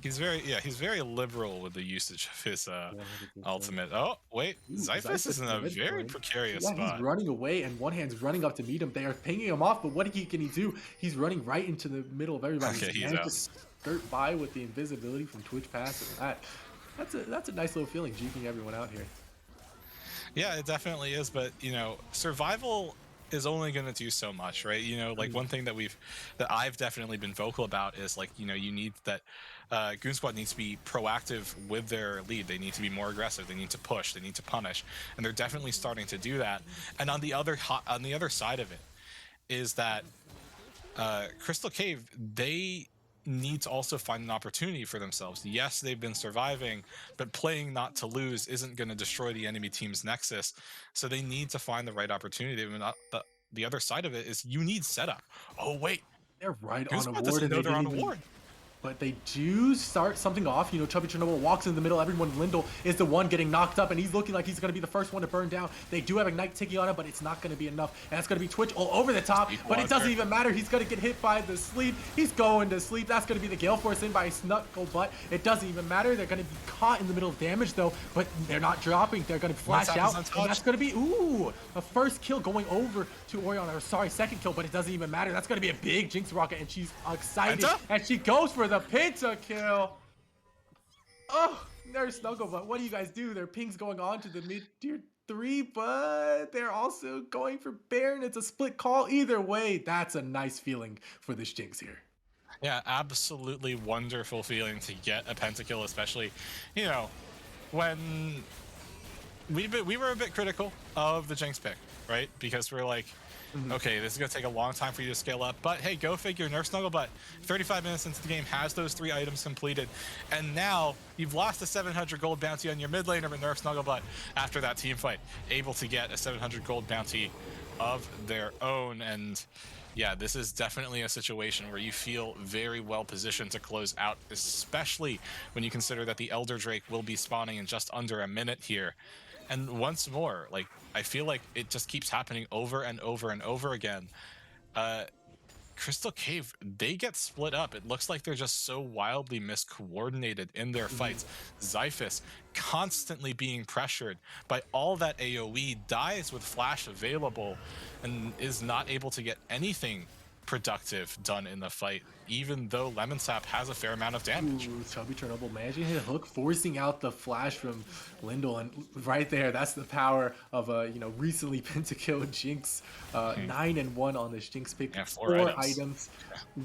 He's very liberal with the usage of his 100%. ultimate. Oh, wait, Ooh, Zyphus is in a red very coin. precarious Yeah, he's spot. running away, and one hand's running up to meet him. They are pinging him off, but what can he do? He's running right into the middle of everybody. Okay, he's managed out. to skirt by with the invisibility from Twitch Pass, and that's a nice little feeling, juking everyone out here. Yeah, it definitely is, but survival is only going to do so much, right? Like one thing that I've definitely been vocal about is like, you need that Goon Squad needs to be proactive with their lead. They need to be more aggressive. They need to push. They need to punish, and they're definitely starting to do that. And on the other side of it is that Crystal Cave, they need to also find an opportunity for themselves. Yes, they've been surviving, but playing not to lose isn't going to destroy the enemy team's nexus. So they need to find the right opportunity. The other side of it is you need setup. Oh wait, They're right Goon on a Squad ward, doesn't and know they they're didn't on a even. ward. But they do start something off. Chubby Chernobyl walks in the middle. Everyone, Lindell is the one getting knocked up, and he's looking like he's going to be the first one to burn down. They do have Ignite ticking on him, but it's not going to be enough. And that's going to be Twitch all over the top, but it doesn't even matter. He's going to get hit by the sleep. He's going to sleep. That's going to be the Gale Force in by Snucklebutt. It doesn't even matter. They're going to be caught in the middle of damage, though, but they're not dropping. They're going to flash out, and that's going to be, a first kill going over to Orion, or sorry, second kill, but it doesn't even matter. That's going to be a big Jinx Rocket, and she's excited, and she goes for the Penta kill. Oh, there's Snugglebutt. What do you guys do? Their ping's going on to the mid-tier 3, but they're also going for Baron. It's a split call. Either way, that's a nice feeling for this Jinx here. Yeah, absolutely wonderful feeling to get a pentakill, especially, when we were a bit critical of the Jinx pick, right? Because we're like, okay, this is going to take a long time for you to scale up. But hey, go figure. Nerf Snugglebutt, 35 minutes into the game, has those 3 items completed. And now you've lost a 700 gold bounty on your mid laner with Nerf Snugglebutt after that team fight, able to get a 700 gold bounty of their own. And yeah, this is definitely a situation where you feel very well positioned to close out, especially when you consider that the Elder Drake will be spawning in just under a minute here. And once more, like, I feel like it just keeps happening over and over and over again. Crystal Cave, they get split up. It looks like they're just so wildly miscoordinated in their fights. Zyphus constantly being pressured by all that AoE, dies with flash available, and is not able to get anything productive done in the fight, even though Lemon Sap has a fair amount of damage. Ooh, Chubby Chernobyl managing to hit a hook, forcing out the flash from Lindell, and right there, that's the power of a recently pentakill Jinx. 9-1 on this Jinx pick. Yeah, 4 items.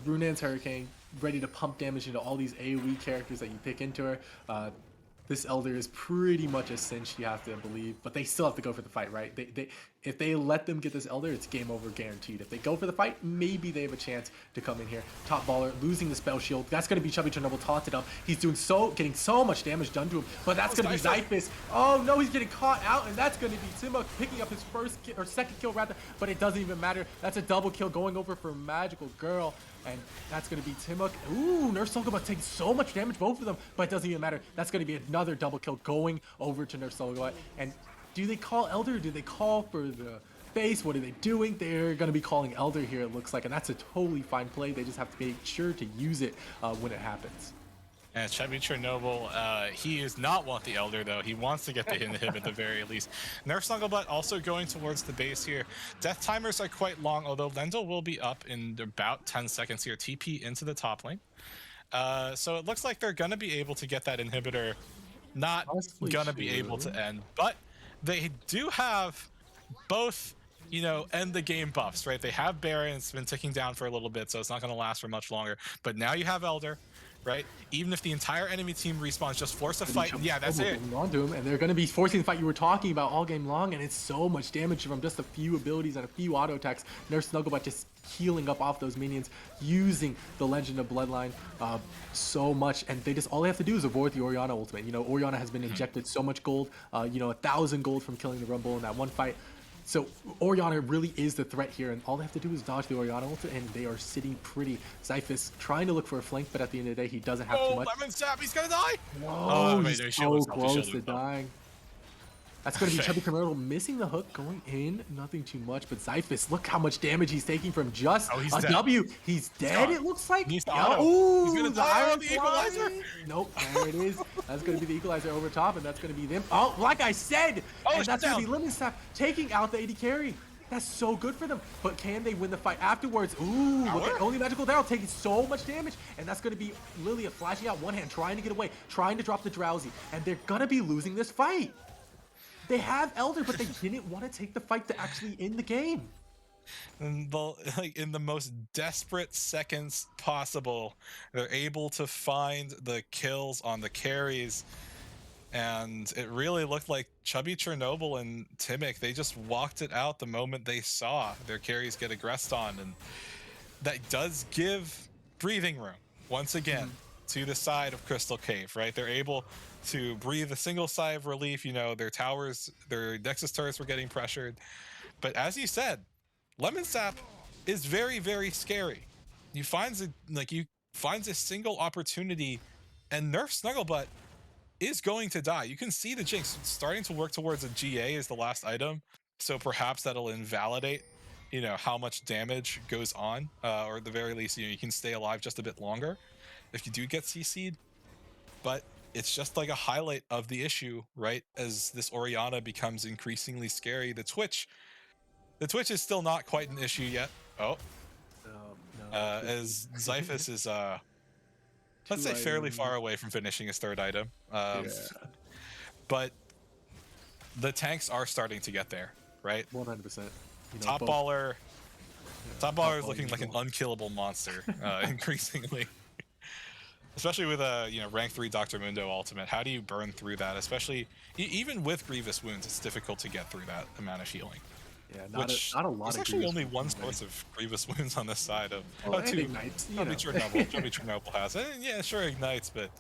Runeterra's Hurricane ready to pump damage into all these AoE characters that you pick into her. This Elder is pretty much a cinch, you have to believe, but they still have to go for the fight, right? If they let them get this Elder, it's game over guaranteed. If they go for the fight, maybe they have a chance to come in here. Top Baller losing the spell shield. That's going to be Chubby Chernobyl taunted up. He's getting so much damage done to him, but that's going to be Zyphus. Oh no, he's getting caught out, and that's going to be Timok picking up his first kill, or second kill rather, but it doesn't even matter. That's a double kill going over for Magical Girl. And that's going to be Timok. Ooh, Nerf Snugglebutt taking so much damage, both of them, but it doesn't even matter. That's going to be another double kill going over to Nerf Snugglebutt. And do they call Elder, or do they call for the base? What are they doing? They're going to be calling Elder here, it looks like, and that's a totally fine play. They just have to make sure to use it when it happens. And Chubby Chernobyl, he does not want the Elder, though. He wants to get the inhib at the very least. Nerf Snugglebutt also going towards the base here. Death timers are quite long, although Lendl will be up in about 10 seconds here. TP into the top lane. So it looks like they're going to be able to get that inhibitor. Not going to be able to end, but they do have both, end the game buffs, right? They have Baron, it's been ticking down for a little bit, so it's not going to last for much longer. But now you have Elder, right? Even if the entire enemy team respawns, just force a fight. And yeah, that's it. Going on to him, and they're going to be forcing the fight you were talking about all game long, and it's so much damage from just a few abilities and a few auto attacks. Nurse Snugglebot just healing up off those minions, using the Legend of Bloodline so much, and all they have to do is avoid the Orianna ultimate. Orianna has been injected so much gold, 1,000 gold from killing the Rumble in that one fight. So Orianna really is the threat here, and all they have to do is dodge the Orianna ult, and they are sitting pretty. Zyphus trying to look for a flank, but at the end of the day, he doesn't have too much. Lemon Sap, he's gonna die! Whoa, he's so close to dying. That's going to be Chubby Commercial missing the hook, going in, nothing too much, but Zyphus, look how much damage he's taking from just a dead. W. He's dead, it looks like. He's gonna die on the equalizer. Nope, there it is. That's going to be the equalizer over top, and that's going to be them. Oh, like I said, and that's going to be Lemon Sap taking out the AD carry. That's so good for them, but can they win the fight afterwards? Ooh, look at Only Magical Daryl taking so much damage, and that's going to be Lilia flashing out one hand, trying to get away, trying to drop the Drowsy, and they're going to be losing this fight. They have Elder, but they didn't want to take the fight to actually end the game. And in the most desperate seconds possible, they're able to find the kills on the carries. And it really looked like Chubby Chernobyl and Timic, they just walked it out the moment they saw their carries get aggressed on. And that does give breathing room, once again, to the side of Crystal Cave, right? They're able to breathe a single sigh of relief. Their towers, their Nexus turrets were getting pressured. But as you said, Lemon Sap is very, very scary. You finds a single opportunity, and Nerf Snugglebutt is going to die. You can see the Jinx starting to work towards a GA as the last item, so perhaps that'll invalidate how much damage goes on, or at the very least you can stay alive just a bit longer if you do get CC'd. But it's just like a highlight of the issue, right? As this Orianna becomes increasingly scary, the Twitch is still not quite an issue yet. As Zyphus is let's say fairly far away from finishing his third item. But the tanks are starting to get there, right? 100%. Top baller is looking like an unkillable monster, increasingly. Especially with a rank 3 Dr. Mundo ultimate. How do you burn through that? Especially even with Grievous wounds, it's difficult to get through that amount of healing. Yeah, not a lot. There's actually only one source of Grievous wounds on this side of two ignites. Chubby Chernobyl has. And yeah, sure ignites, but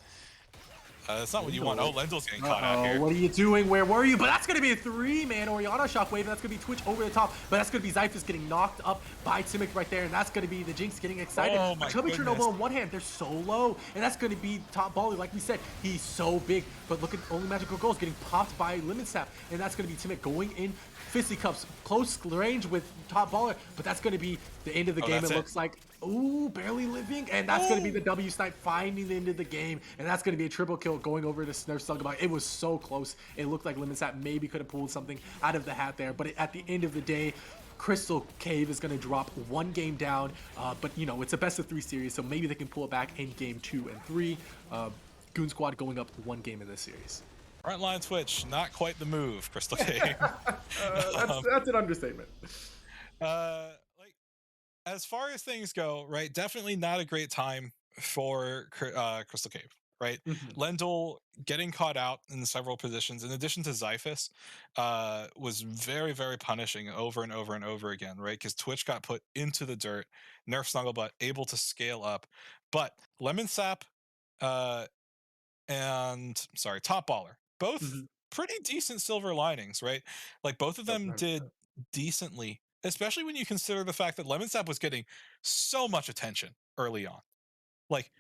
that's not what you want. Oh, Lendl's getting caught out here. What are you doing? Where were you? But that's going to be a 3-man Orianna shockwave. That's going to be Twitch over the top. But that's going to be Zyphus getting knocked up by Timic right there. And that's going to be the Jinx getting excited. Oh my Chubby goodness. Chernobyl on one hand, they're so low. And that's going to be top baller. Like we said, he's so big. But look at Only Magical Girls getting popped by Lemon Sap. And that's going to be Timic going in fisticuffs, close range with top baller. But that's going to be the end of the game. It looks like. Ooh, barely living. And that's going to be the W snipe finding the end of the game. And that's going to be a triple kill going over to Snurf Snugglebot. It was so close. It looked like Lemon Sap maybe could have pulled something out of the hat there. But at the end of the day, Crystal Cave is going to drop one game down. But, it's a best of 3 series, so maybe they can pull it back in game 2 and 3. Goon Squad going up one game in this series. Frontline Twitch, not quite the move, Crystal Cave. That's an understatement. As far as things go, right, definitely not a great time for Crystal Cave, right? Lendl getting caught out in several positions, in addition to Zyphus, was very, very punishing over and over and over again, right? Because Twitch got put into the dirt, Nerf Snugglebutt able to scale up, but Lemon Sap and Top Baller, both pretty decent silver linings, right? Like both of them did decently, especially when you consider the fact that Lemon Sap was getting so much attention early on. Like,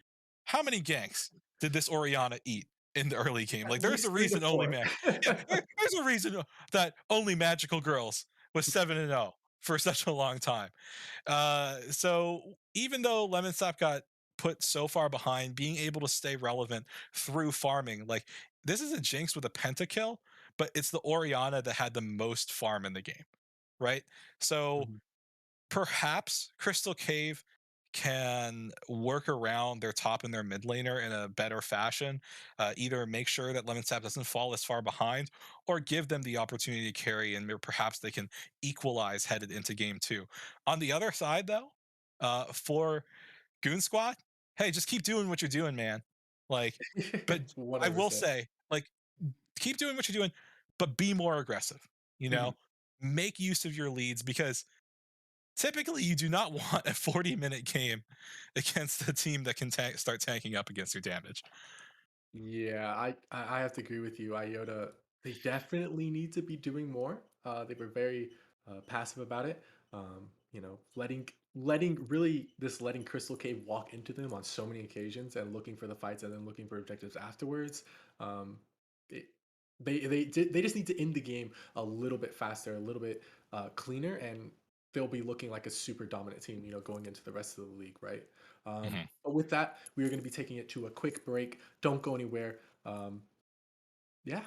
how many ganks did this Orianna eat in the early game? Like, there's a reason there's a reason that Only Magical Girls was 7-0 for such a long time. So even though Lemon Sap got put so far behind, being able to stay relevant through farming, like this is a Jinx with a pentakill, but it's the Orianna that had the most farm in the game, right? So perhaps Crystal Cave can work around their top and their mid laner in a better fashion, either make sure that Lemon Sap doesn't fall as far behind, or give them the opportunity to carry, and perhaps they can equalize headed into game two. On the other side, though, for Goon Squad, hey, just keep doing what you're doing, man. Like, but I will 100%. say, like, keep doing what you're doing, but be more aggressive. You know, Mhm. make use of your leads, because typically you do not want a 40-minute game against a team that can start tanking up against your damage. Yeah, I have to agree with you. Iota, they definitely need to be doing more. They were very passive about it. You know, letting Crystal Cave walk into them on so many occasions and looking for the fights and then looking for objectives afterwards. Um, it, they just need to end the game a little bit faster, a little bit cleaner, and they'll be looking like a super dominant team. You know, going into the rest of the league, right? Mhm. But with that, we are going to be taking it to a quick break. Don't go anywhere. Yeah.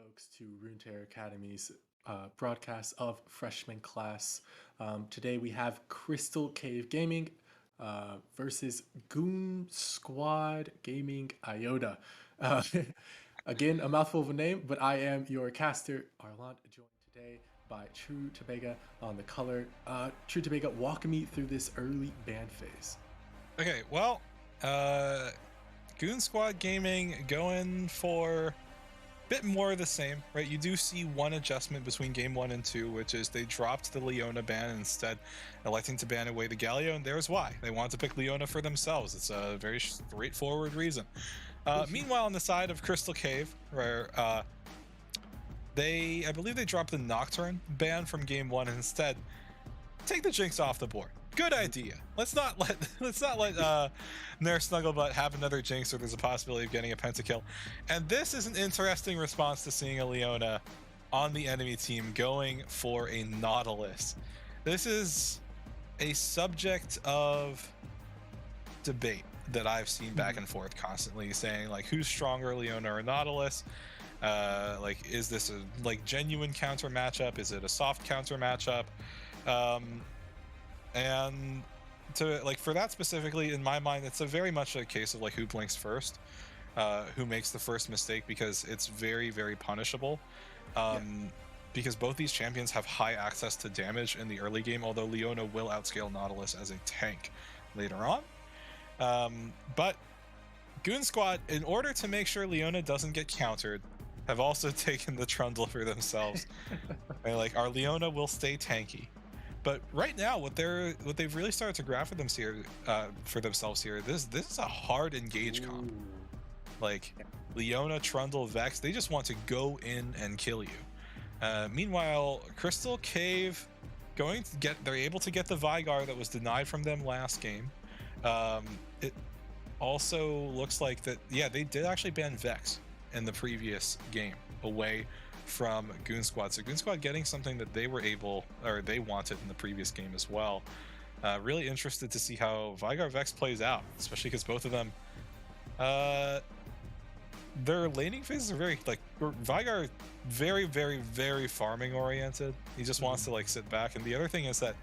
folks, to Runeterra Academy's broadcast of freshman class. Today we have Crystal Cave Gaming versus Goon Squad Gaming Iota. Uh, again, a mouthful of a name, but I am your caster, Arlant, joined today by True Tobega on the color. True Tobega, walk me through this early ban phase. Okay, well, Goon Squad Gaming going for a bit more of the same, right? You do see one adjustment between game 1 and 2, which is they dropped the Leona ban, instead electing to ban away the Galio, and there's why. They want to pick Leona for themselves. It's a very straightforward reason. Meanwhile, on the side of Crystal Cave, where I believe they dropped the Nocturne ban from game 1 and instead take the Jinx off the board. Good idea. Let's not let Nair Snugglebutt have another Jinx, or there's a possibility of getting a pentakill. And this is an interesting response to seeing a Leona on the enemy team going for a Nautilus. This is a subject of debate that I've seen back and forth constantly, saying like, who's stronger, Leona or Nautilus? Like, is this a genuine counter matchup? Is it a soft counter matchup? And for that specifically, in my mind, it's a very much a case of who blinks first, who makes the first mistake, because it's very, very punishable. Because both these champions have high access to damage in the early game, although Leona will outscale Nautilus as a tank later on. But Goon Squad, in order to make sure Leona doesn't get countered, have also taken the Trundle for themselves. Our Leona will stay tanky. But right now, what they've really started to graph for themselves here, this is a hard engage comp. Leona, Trundle, Vex, they just want to go in and kill you. Meanwhile, Crystal Cave they're able to get the Vigar that was denied from them last game. It also looks like that, they did actually ban Vex in the previous game away from Goon Squad. So Goon Squad getting something that they wanted in the previous game as well. Really interested to see how Vigar Vex plays out, especially because both of them, their laning phases are very Vigar, very, very, very farming oriented. He just wants to sit back. And the other thing is that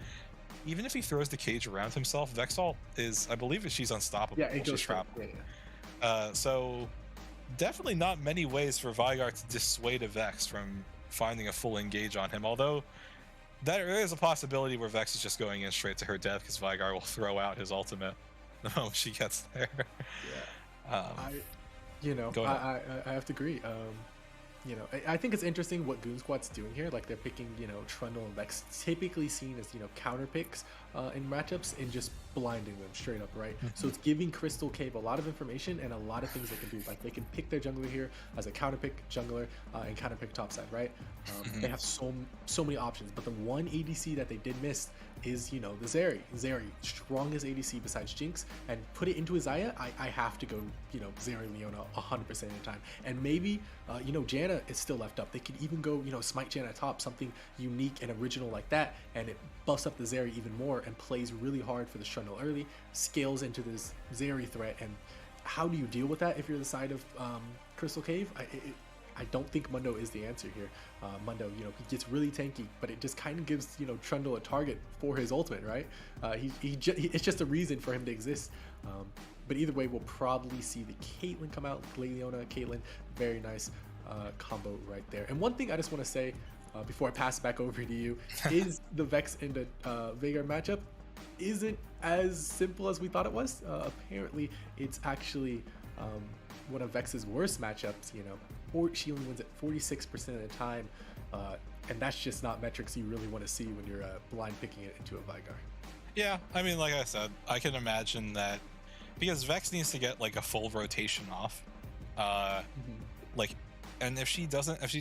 even if he throws the cage around himself, Vexalt is, I believe she's unstoppable. Yeah, it goes trapped. Yeah. So definitely not many ways for Vigar to dissuade a Vex from finding a full engage on him, although there is a possibility where Vex is just going in straight to her death, because Vigar will throw out his ultimate the moment she gets there. I have to agree. I think it's interesting what Goon Squad's doing here. They're picking, Trundle and Vex, typically seen as, counter picks in matchups, and just blinding them straight up, right? So it's giving Crystal Cave a lot of information and a lot of things they can do. They can pick their jungler here as a counter pick jungler and counter pick topside, right? They have so many options, but the one ADC that they did miss is, the Zeri. Zeri, strongest ADC besides Jinx, and put it into Isaiah, I have to go, Zeri Leona 100% of the time. And maybe, Janna is still left up. They could even go, smite Janna top, something unique and original like that, and it buffs up the Zeri even more and plays really hard for the Trundle early, scales into this Zeri threat. And how do you deal with that if you're the side of Crystal Cave? I don't think Mundo is the answer here. Mundo, he gets really tanky, but it just kind of gives, Trundle a target for his ultimate, right? It's just a reason for him to exist. But either way, we'll probably see the Caitlyn come out. Leona, Caitlyn, very nice combo right there. And one thing I just want to say before I pass it back over to you is the Vex and the Veigar matchup isn't as simple as we thought it was. Apparently, it's actually one of Vex's worst matchups. She only wins it 46% of the time, and that's just not metrics you really want to see when you're blind picking it into a Vigar. Yeah, I mean, like I said, I can imagine that because Vex needs to get a full rotation off. And if she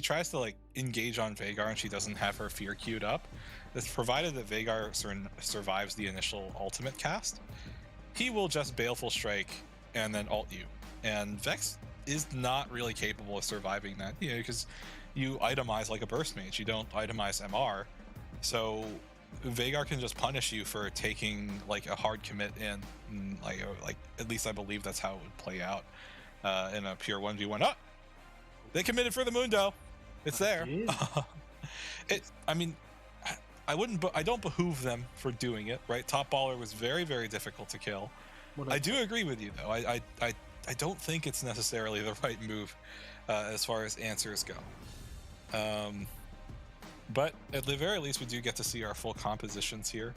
tries to engage on Veigar and she doesn't have her fear queued up, it's provided that Veigar survives the initial ultimate cast, he will just Baleful Strike and then ult you. And Vex is not really capable of surviving that, because you itemize like a burst mage, you don't itemize MR. So Veigar can just punish you for taking a hard commit in, at least I believe that's how it would play out in a pure 1v1. Oh, they committed for the Mundo. It's It there. is. I mean, I don't behoove them for doing it, right? Top baller was very, very difficult to kill. I do 100%. agree with you though. I don't think it's necessarily the right move as far as answers go. Um, but at the very least, we do get to see our full compositions here.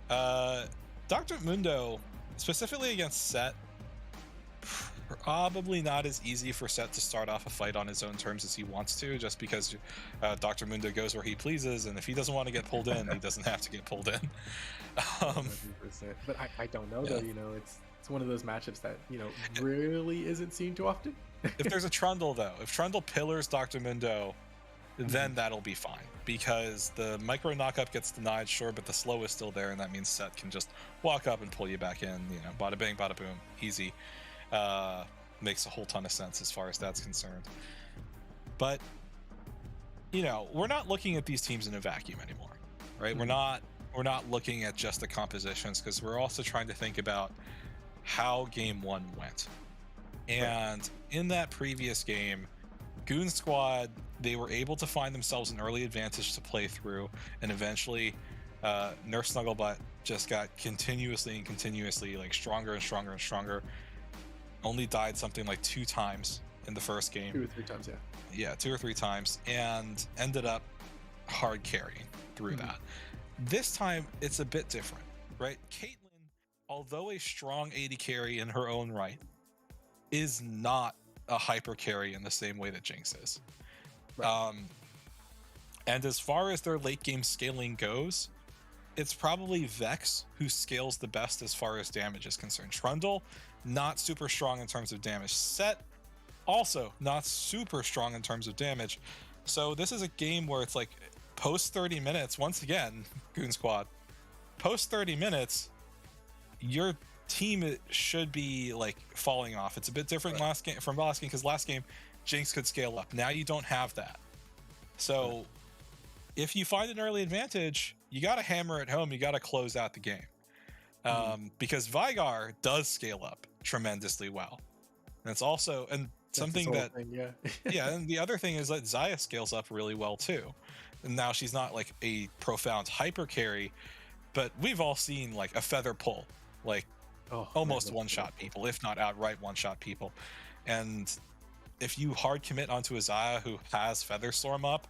Dr. Mundo, specifically against Set, probably not as easy for Set to start off a fight on his own terms as he wants to, just because Dr. Mundo goes where he pleases, and if he doesn't want to get pulled in, he doesn't have to get pulled in. 100%. But I don't know though. Yeah. It's one of those matchups that really isn't seen too often. If there's a Trundle though, if Trundle pillars Dr. Mundo, then that'll be fine, because the micro knockup gets denied, sure, but the slow is still there, and that means Set can just walk up and pull you back in. Bada bing, bada boom, easy. Makes a whole ton of sense as far as that's concerned. But we're not looking at these teams in a vacuum anymore, right? We're not looking at just the compositions, because we're also trying to think about how game one went. And in that previous game, Goon Squad, they were able to find themselves an early advantage to play through, and eventually Nerf Snugglebutt just got continuously like stronger and stronger and stronger. Only died something like 2 times in the first game. 2 or 3 times, yeah. Yeah, 2 or 3 times, and ended up hard carrying through that. This time, it's a bit different, right? Caitlyn, although a strong AD carry in her own right, is not a hyper carry in the same way that Jinx is. Right. And as far as their late game scaling goes, it's probably Vex who scales the best as far as damage is concerned. Trundle, not super strong in terms of damage. Set, also not super strong in terms of damage. So this is a game where it's like post 30 minutes, once again, Goon Squad, post 30 minutes, your team should be like falling off. It's a bit different from last game, because last game Jinx could scale up. Now you don't have that. So if you find an early advantage, you got to hammer it home. You got to close out the game, because Vigar does scale up tremendously well. And it's also something that thing, yeah. yeah. And the other thing is that Xayah scales up really well too. And now she's not like a profound hyper carry, but we've all seen like a feather pull, like almost one-shot people, if not outright one-shot people. And if you hard commit onto a Xayah who has Feather Storm up,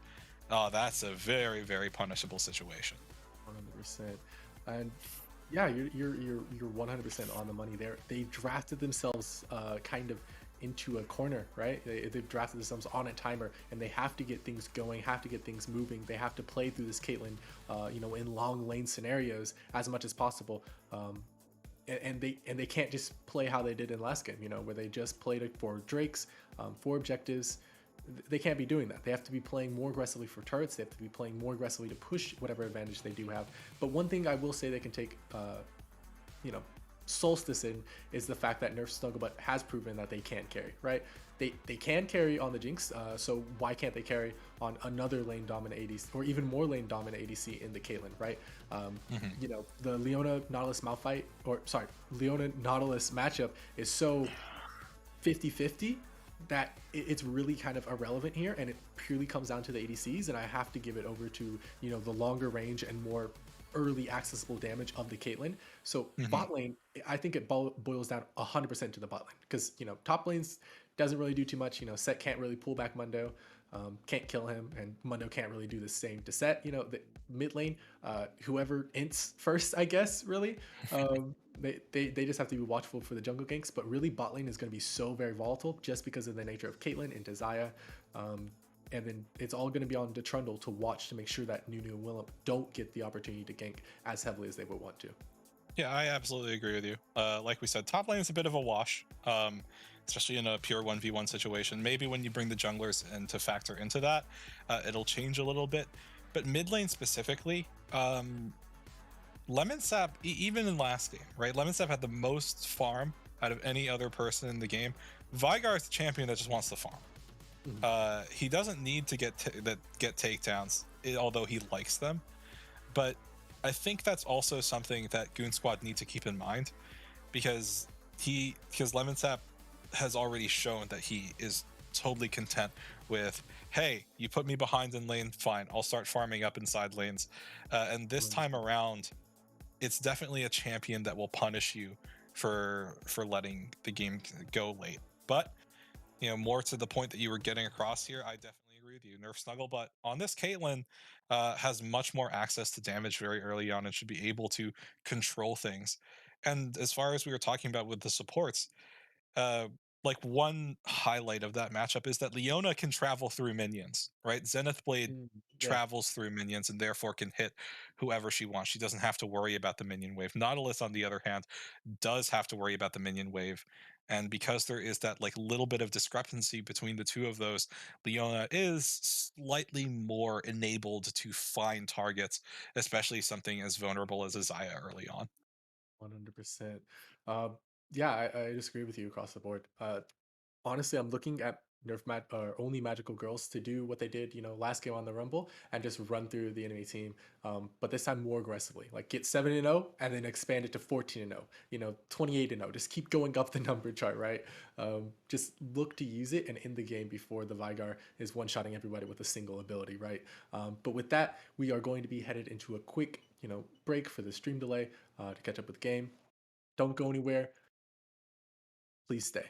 that's a very, very punishable situation. 100%. And yeah, you're 100% on the money there. They drafted themselves kind of into a corner, right? They've drafted themselves on a timer, and they have to get things going, have to get things moving. They have to play through this Caitlyn, in long lane scenarios as much as possible. And they can't just play how they did in last game, where they just played for Drakes, for objectives. They can't be doing that. They have to be playing more aggressively for turrets. They have to be playing more aggressively to push whatever advantage they do have. But one thing I will say they can take, Solstice in is the fact that Nerf Snugglebutt has proven that they can carry, right? They can carry on the Jinx, so why can't they carry on another lane dominant ADC, or even more lane dominant ADC in the Caitlyn, right? The Leona Nautilus Leona Nautilus matchup is so 50-50 that it's really kind of irrelevant here, and it purely comes down to the ADCs, and I have to give it over to the longer range and more early accessible damage of the Caitlyn. So bot lane, I think it boils down 100% to the bot lane, because top lanes doesn't really do too much. Set can't really pull back Mundo, can't kill him, and Mundo can't really do the same to Set. The mid lane, whoever ints first, I guess, really, they just have to be watchful for the jungle ganks. But really, bot lane is going to be so very volatile just because of the nature of Caitlyn into Xayah. And then it's all going to be on the Trundle to watch to make sure that Nunu and Willem don't get the opportunity to gank as heavily as they would want to. Yeah, I absolutely agree with you. Like we said, top lane is a bit of a wash, especially in a pure 1v1 situation. Maybe when you bring the junglers in to factor into that, it'll change a little bit. But mid lane specifically, Lemon Sap, even in last game, right? Lemon Sap had the most farm out of any other person in the game. Vigar is the champion that just wants to farm. He doesn't need to get takedowns, although he likes them. But I think that's also something that Goon Squad need to keep in mind, because Lemon Sap has already shown that he is totally content with, hey, you put me behind in lane, fine, I'll start farming up inside lanes. And this time 100%. around, it's definitely a champion that will punish you for letting the game go late. But more to the point that you were getting across here, I definitely agree with you. Nerf Snuggle, but on this, Caitlyn has much more access to damage very early on and should be able to control things. And as far as we were talking about with the supports, uh, like one highlight of that matchup is that Leona can travel through minions, right? Zenith Blade Yeah, travels through minions and therefore can hit whoever she wants. She doesn't have to worry about the minion wave. Nautilus, on the other hand, does have to worry about the minion wave. And because there is that like little bit of discrepancy between the two of those, Leona is slightly more enabled to find targets, especially something as vulnerable as Isaiah early on. 100%. Uh, yeah, I disagree with you across the board. Honestly, I'm looking at only magical girls to do what they did, last game on the Rumble and just run through the enemy team. But this time more aggressively, like get 7-0 and then expand it to 14-0, 28-0. Just keep going up the number chart, right? Just look to use it and end the game before the Vigar is one-shotting everybody with a single ability, right? But with that, we are going to be headed into a quick, break for the stream delay to catch up with the game. Don't go anywhere. Please stay.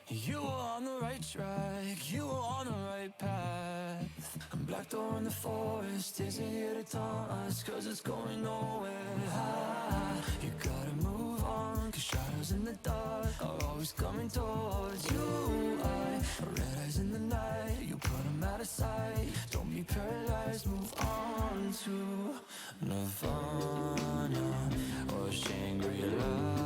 You were on the right track, you were on the right path. And black door in the forest isn't here to taunt us, cause it's going nowhere. You gotta move on, cause shadows in the dark are always coming towards you. Red eyes in the night, you put them out of sight. Don't be paralyzed, move on to Nirvana or Shangri-La.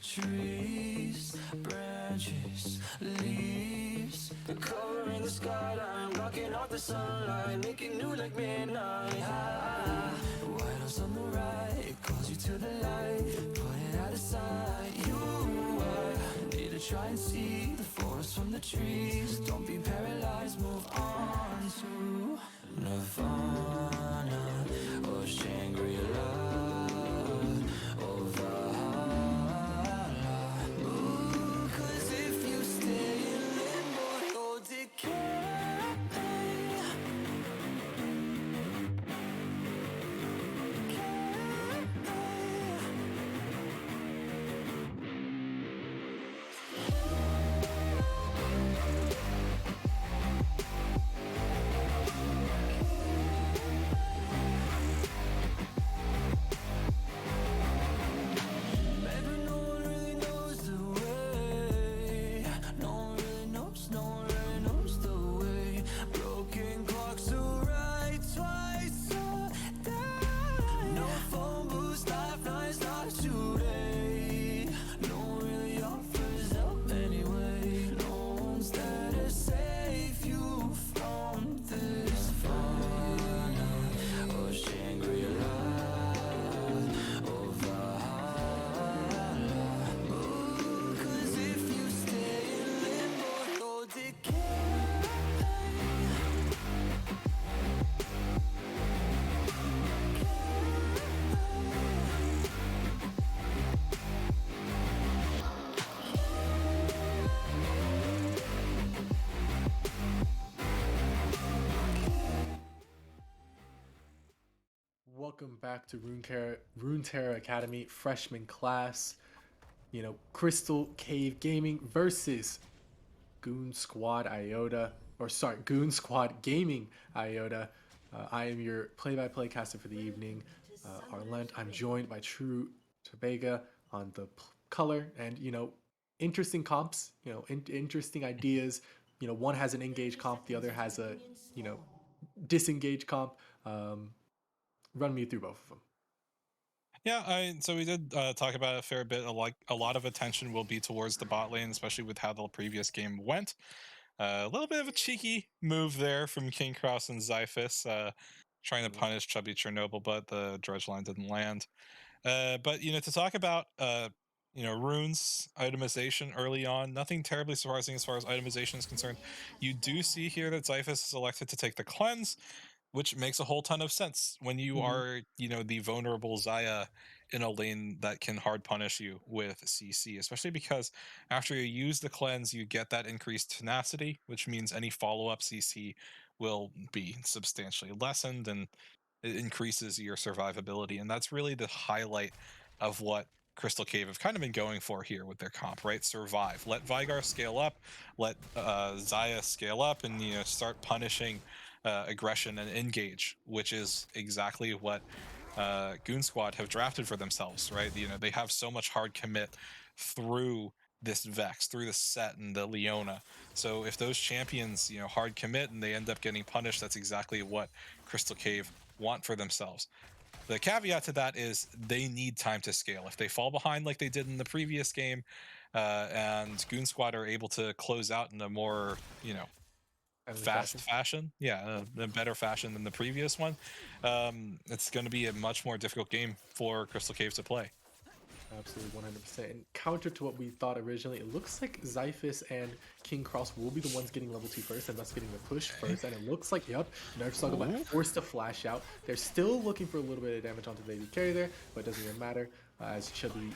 Trees, branches, leaves, covering the skyline, blocking out the sunlight, making new like midnight. White house on the right, it calls you to the light, put it out of sight. You need to try and see the forest from the trees. Don't be paralyzed, move on to Nirvana or Shangri-La. welcome back to Runeterra Academy freshman class. Crystal Cave Gaming versus Goon Squad Iota, or sorry, Goon Squad Gaming Iota. I am your play-by-play caster for the evening, Arlent. I'm joined by True Tabega on the color, and interesting comps. Interesting ideas. One has an engaged comp, the other has a disengaged comp. Run me through both of them. Yeah, so we did talk about it a fair bit. A lot of attention will be towards the bot lane, especially with how the previous game went. A little bit of a cheeky move there from King Cross and Xiphus, trying to punish Chubby Chernobyl, but the dredge line didn't land. But to talk about runes itemization early on, nothing terribly surprising as far as itemization is concerned. You do see here that Xiphus is elected to take the cleanse, which makes a whole ton of sense when you Mm-hmm. are, the vulnerable Xayah in a lane that can hard punish you with CC, especially because after you use the cleanse, you get that increased tenacity, which means any follow up CC will be substantially lessened and it increases your survivability. And that's really the highlight of what Crystal Cave have kind of been going for here with their comp, right? Survive. Let Vigar scale up, let Xayah scale up, and start punishing aggression and engage, which is exactly what Goon Squad have drafted for themselves, right? They have so much hard commit through this Vex, through the set and the Leona. So if those champions, hard commit and they end up getting punished, that's exactly what Crystal Cave want for themselves. The caveat to that is they need time to scale. If they fall behind like they did in the previous game, and Goon Squad are able to close out in a more, Timely fast fashion. fashion, yeah, a better fashion than the previous one, it's going to be a much more difficult game for Crystal Cave to play. Absolutely, 100%. And counter to what we thought originally, it looks like Xiphus and King Cross will be the ones getting level 2 first, and thus getting the push first. And it looks like, yep, Nerf Struggle but Ooh. forced to flash out. They're still looking for a little bit of damage onto the AD carry there, but it doesn't even matter, as Chubby,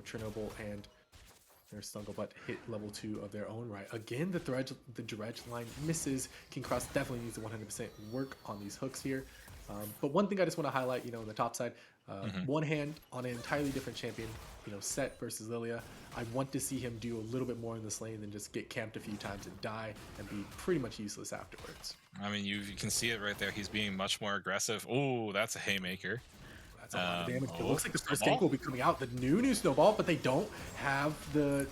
Chernobyl and Nurse Snugglebutt hit level 2 of their own right. Again, the dredge line misses. King Cross definitely needs to 100% work on these hooks here. But one thing I just want to highlight, in the top side, one hand on an entirely different champion, Set versus Lilia. I want to see him do a little bit more in this lane than just get camped a few times and die and be pretty much useless afterwards. I mean, you can see it right there. He's being much more aggressive. Oh, that's a haymaker. That's a lot of damage. It Oh, looks like the first snowball? gank will be coming out. The new snowball, but they don't have the...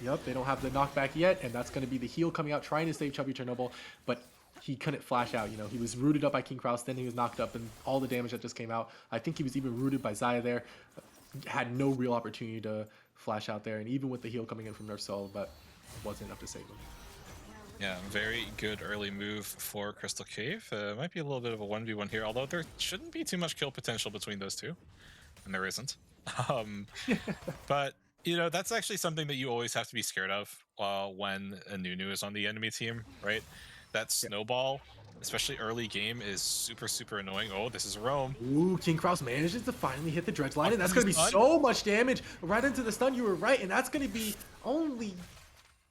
Yep, they don't have the knockback yet, and that's going to be the heal coming out, trying to save Chubby Chernobyl, but he couldn't flash out. He was rooted up by King Kraus, then he was knocked up, and all the damage that just came out. I think he was even rooted by Xayah there. Had no real opportunity to flash out there, and even with the heal coming in from Nerf Soul, but wasn't enough to save him. Yeah, very good early move for Crystal Cave. Might be a little bit of a 1v1 here, although there shouldn't be too much kill potential between those two, and there isn't. But that's actually something that you always have to be scared of when a Nunu is on the enemy team, right? That snowball, especially early game, is super, super annoying. Oh, this is Rome. Ooh, King Kraus manages to finally hit the dredge line, and that's He's going to be done. so much damage right into the stun. You were right, and that's going to be only...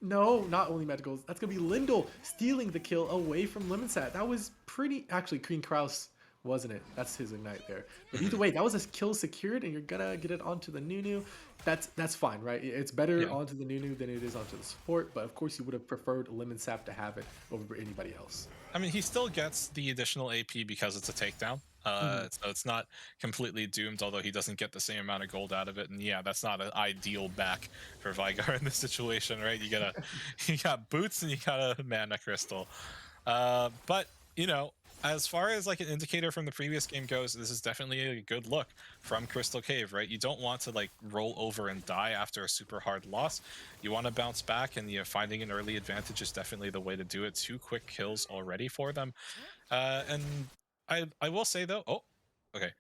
No, not only Magicals. That's going to be Lindell stealing the kill away from Lemonsat. That was pretty... Actually, King Kraus, wasn't it? That's his Ignite there. But either way, that was a kill secured, and you're going to get it onto the Nunu. That's fine, right? It's better onto the Nunu than it is onto the support, but of course you would have preferred Lemonsap to have it over anybody else. I mean, he still gets the additional AP because it's a takedown. So it's not completely doomed, although he doesn't get the same amount of gold out of it. And yeah, that's not an ideal back for Vigar in this situation, right? You got boots and you got a mana crystal. But as far as like an indicator from the previous game goes, this is definitely a good look from Crystal Cave, right? You don't want to like roll over and die after a super hard loss. You want to bounce back, and finding an early advantage is definitely the way to do it. 2 quick kills already for them. And I will say though, oh, okay.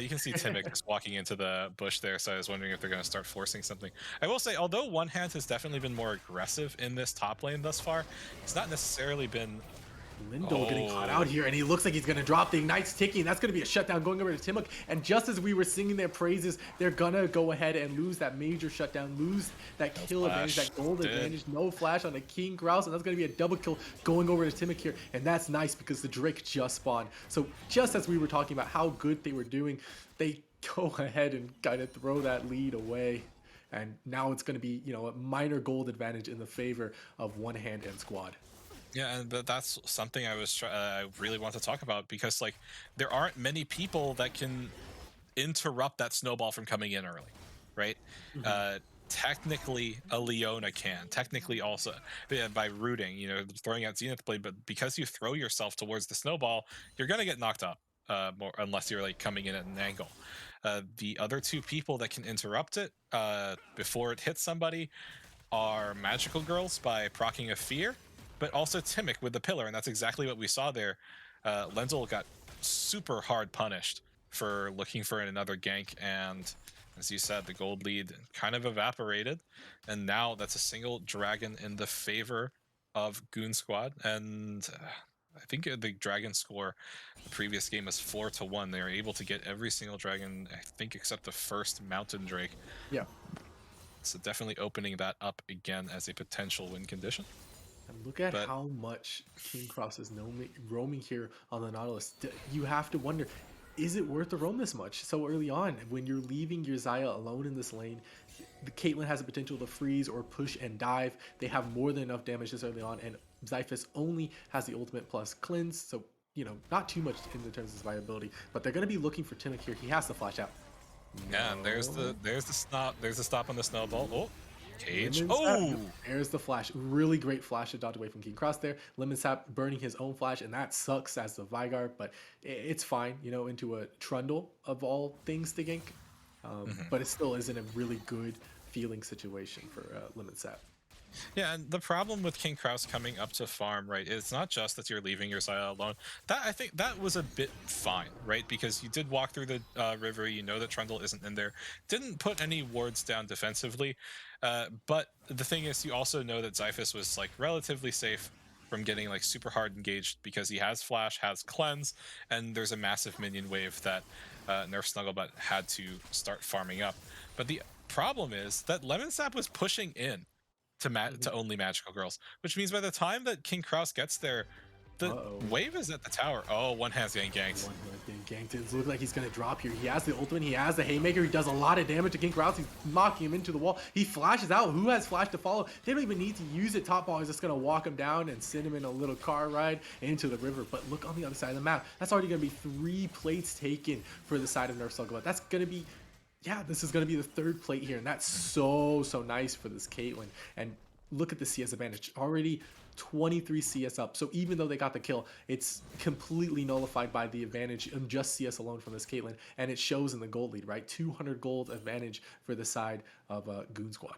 You can see Timmick just walking into the bush there, so I was wondering if they're going to start forcing something. I will say, although One Hand has definitely been more aggressive in this top lane thus far, it's not necessarily been Lindo getting caught out Oh, here, and he looks like he's gonna drop. The Ignite's ticking. That's gonna be a shutdown going over to Timok. And just as we were singing their praises, they're gonna go ahead and lose that major shutdown, lose that no kill advantage, flash. that gold Did. advantage. No flash on the King Kraus, and that's gonna be a double kill going over to Timok here. And that's nice because the Drake just spawned. So just as we were talking about how good they were doing, they go ahead and kind of throw that lead away. And now it's going to be, a minor gold advantage in the favor of One Hand and Squad. Yeah, and that's something I really want to talk about because like there aren't many people that can interrupt that snowball from coming in early, right? Mhm. Uh, technically, a Leona can. Technically, also yeah, by rooting, throwing out Zenith Blade, but because you throw yourself towards the snowball, you're gonna get knocked up. More unless you're like coming in at an angle. The other two people that can interrupt it before it hits somebody are Magical Girls by proccing a fear, but also Timic with the pillar, and that's exactly what we saw there. Lenzel got super hard punished for looking for another gank, and as you said, the gold lead kind of evaporated, and now that's a single dragon in the favor of Goon Squad, and I think the dragon score the previous game was 4-1. They were able to get every single dragon, I think, except the first mountain drake. Yeah. So definitely opening that up again as a potential win condition. And look at But how much King Cross is roaming here on the Nautilus. You have to wonder, is it worth to roam this much so early on? When you're leaving your Xayah alone in this lane, the Caitlyn has the potential to freeze or push and dive. They have more than enough damage this early on, and Zyphus only has the ultimate plus cleanse, so not too much in the terms of viability. But they're going to be looking for Timic here. He has to flash out. yeah, and there's No. the stop on the snowball. Oh, cage. Lemon Sap, Oh, there's the flash. Really great flash to dodge away from King Cross there. Lemon Sap burning his own flash, and that sucks as the Vygar, but it's fine, into a Trundle of all things to gank. But it still isn't a really good feeling situation for Lemon Sap. yeah, and the problem with King Kraus coming up to farm, right? It's not just that you're leaving your Xayah alone. That I think that was a bit fine, right? Because you did walk through the river. You know that Trundle isn't in there. Didn't put any wards down defensively. But the thing is, you also know that Zyphus was like relatively safe from getting like super hard engaged because he has flash, has cleanse, and there's a massive minion wave that Nerf Snugglebutt had to start farming up. But the problem is that Lemon Sap was pushing in to only Magical Girls, which means by the time that King Kraus gets there, the Uh-oh. wave is at the tower. Oh, one hand's getting ganked. One more thing, ganked. It looks like he's gonna drop here. He has the ultimate, he has the haymaker, he does a lot of damage to King Kraus. He's knocking him into the wall. He flashes out. Who has flash to follow? They don't even need to use it. Top ball is just gonna walk him down and send him in a little car ride into the river. But look on the other side of the map. That's already gonna be 3 plates taken for the side of Nerf Slugabot. That's gonna be, yeah, this is gonna be the 3rd plate here, and that's so nice for this Caitlyn. And look at the CS advantage. Already 23 CS up. So even though they got the kill, it's completely nullified by the advantage in just CS alone from this Caitlyn. And it shows in the gold lead, right? 200 gold advantage for the side of Goon Squad.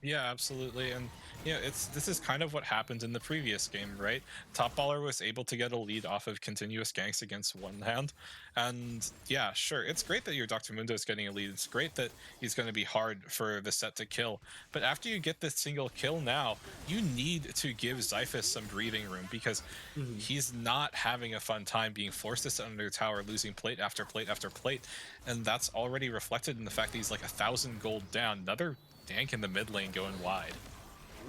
Yeah, absolutely. And this is kind of what happened in the previous game, right? Top Baller was able to get a lead off of continuous ganks against one hand. And yeah, sure, it's great that your Dr. Mundo is getting a lead. It's great that he's going to be hard for the set to kill. But after you get this single kill now, you need to give Zyphus some breathing room because he's not having a fun time being forced to sit under tower, losing plate after plate after plate. And that's already reflected in the fact that he's like 1,000 gold down. Another Dank in the mid lane going wide.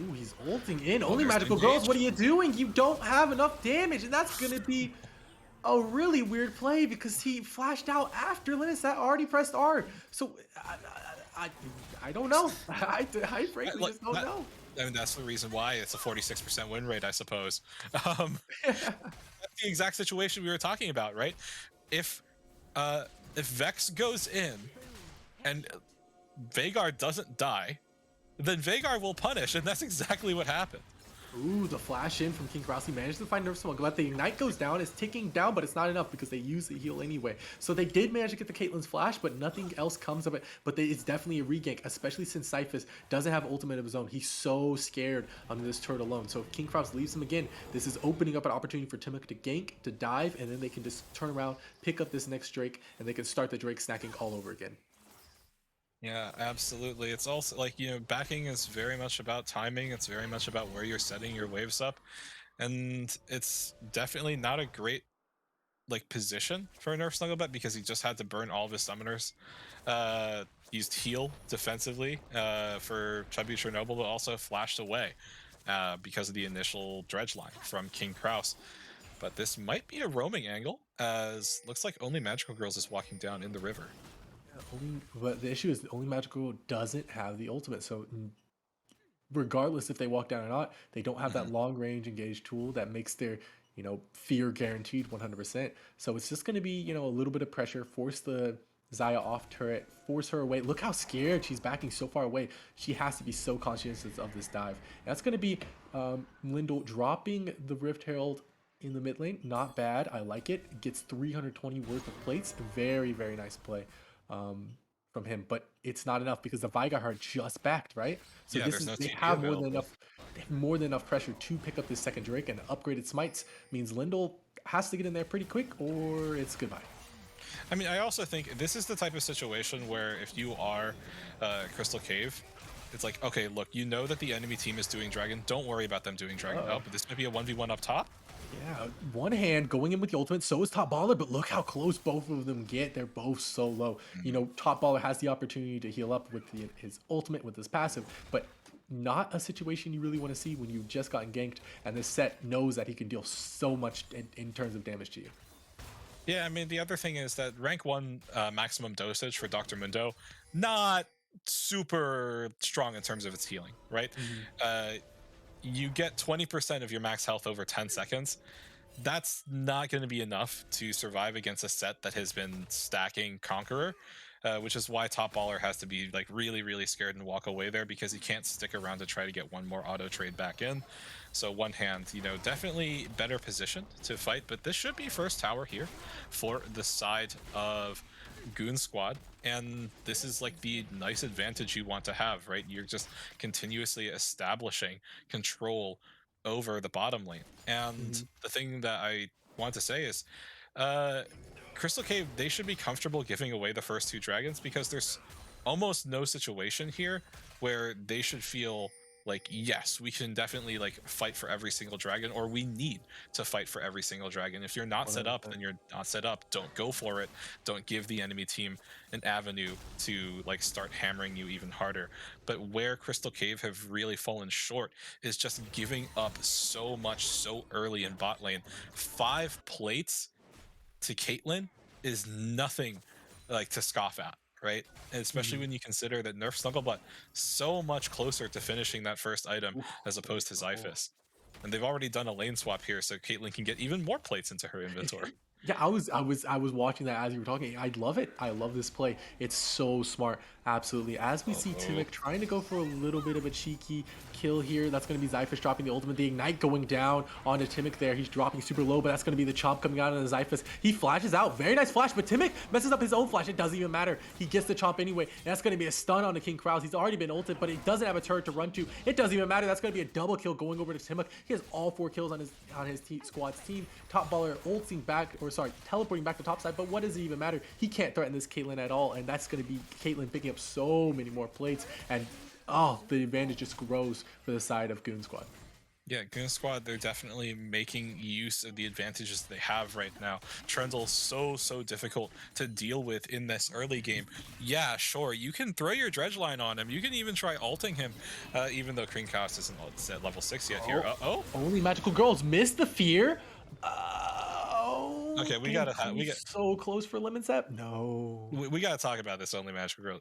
Ooh, he's ulting in. Only there's Magical engage. Girls, what are you doing? You don't have enough damage, and that's going to be a really weird play because he flashed out after Linus that already pressed R. So I don't know. I frankly just don't know. I mean, that's the reason why it's a 46% win rate, I suppose. That's the exact situation we were talking about, right? If Vex goes in and Veigar doesn't die, then Veigar will punish, and that's exactly what happened. Ooh, the flash in from King Kraus. He managed to find Nerf Smoke, but the Ignite goes down. It's ticking down, but it's not enough because they use the heal anyway. So they did manage to get the Caitlyn's flash, but nothing else comes of it. But it's definitely a regank, especially since Zyphus doesn't have ultimate of his own. He's so scared under this turret alone. So if King Kraus leaves him again, this is opening up an opportunity for Timic to gank, to dive, and then they can just turn around, pick up this next Drake, and they can start the Drake snacking all over again. Yeah, absolutely. It's also like, backing is very much about timing. It's very much about where you're setting your waves up. and it's definitely not a great like position for a nerf snugglebutt because he just had to burn all of his summoners. Used heal defensively for Chubby Chernobyl, but also flashed away because of the initial dredge line from King Kraus. But this might be a roaming angle, as looks like only Magical Girls is walking down in the river. Yeah, but the issue is the only magical doesn't have the ultimate. So regardless if they walk down or not, they don't have Mhm. that long range engage tool that makes their, fear guaranteed 100%. So it's just going to be, a little bit of pressure, force the Zaya off turret, force her away. Look how scared she's backing so far away. She has to be so conscientious of this dive. And that's going to be Lindell dropping the Rift Herald in the mid lane. Not bad. I like it. Gets 320 worth of plates. Very, very nice play. From him, but it's not enough because the Veigar just backed, right? So Yeah, this there's is no they TP have more than available. enough. They have more than enough pressure to pick up this second Drake, and upgraded smites means Lindell has to get in there pretty quick, or it's goodbye. I mean, I also think this is the type of situation where if you are Crystal Cave, it's like, okay, look, you know that the enemy team is doing Dragon. Don't worry about them doing Dragon. Oh, Uh-oh. but this might be a 1v1 up top. Yeah, one hand going in with the ultimate, so is Top Baller, but look how close both of them get. They're both so low. Top Baller has the opportunity to heal up with his ultimate, with his passive, but not a situation you really want to see when you've just gotten ganked and this set knows that he can deal so much in terms of damage to you. Yeah, I mean, the other thing is that rank 1 maximum dosage for Dr. Mundo, not super strong in terms of its healing, right? Mhm. Uh, you get 20% of your max health over 10 seconds. That's not going to be enough to survive against a set that has been stacking Conqueror, which is why Top Baller has to be like really, really scared and walk away there because he can't stick around to try to get one more auto trade back in. So one hand, definitely better positioned to fight, but this should be first tower here for the side of Goon Squad. And this is like the nice advantage you want to have, right? You're just continuously establishing control over the bottom lane. And Mhm. the thing that I want to say is, uh, Crystal Cave, they should be comfortable giving away the first two dragons because there's almost no situation here where they should feel like, yes, we can definitely like fight for every single dragon, or we need to fight for every single dragon. If you're not set up, 100%. then you're not set up. Don't go for it. Don't give the enemy team an avenue to like start hammering you even harder. But where Crystal Cave have really fallen short is just giving up so much so early in bot lane. 5 plates to Caitlyn is nothing like to scoff at, right? And especially Mhm. when you consider that Nerf Snugglebutt so much closer to finishing that first item Oof, as let's opposed to go. Zyphus. And they've already done a lane swap here, so Caitlyn can get even more plates into her inventory. Yeah, I was watching that as you were talking. I love it. I love this play. It's so smart. Absolutely. As we see Oh, Timic trying to go for a little bit of a cheeky kill here. That's going to be Zyphus dropping the ultimate. The Ignite going down onto Timic there. He's dropping super low, but that's going to be the chomp coming out on the Zyphus. He flashes out. Very nice flash, but Timic messes up his own flash. It doesn't even matter. He gets the chomp anyway. And that's going to be a stun on the King Kraus. He's already been ulted, but he doesn't have a turret to run to. It doesn't even matter. That's going to be a double kill going over to Timic. He has all 4 kills on his squad's team. Top Baller ulting back, or sorry, teleporting back to top side, but what does it even matter? He can't threaten this Caitlyn at all, and that's going to be Caitlyn picking up so many more plates, and the advantage just grows for the side of Goon Squad. yeah, Goon Squad, they're definitely making use of the advantages they have right now. Trundle's so difficult to deal with in this early game. Yeah, sure, you can throw your dredge line on him. You can even try ulting him, even though Kreen Cast isn't at level 6 yet here. Oh, Oh, only magical girls miss the fear. okay, Can he come we got so close for Lemon Sap? No. we got to talk about this only magical girl.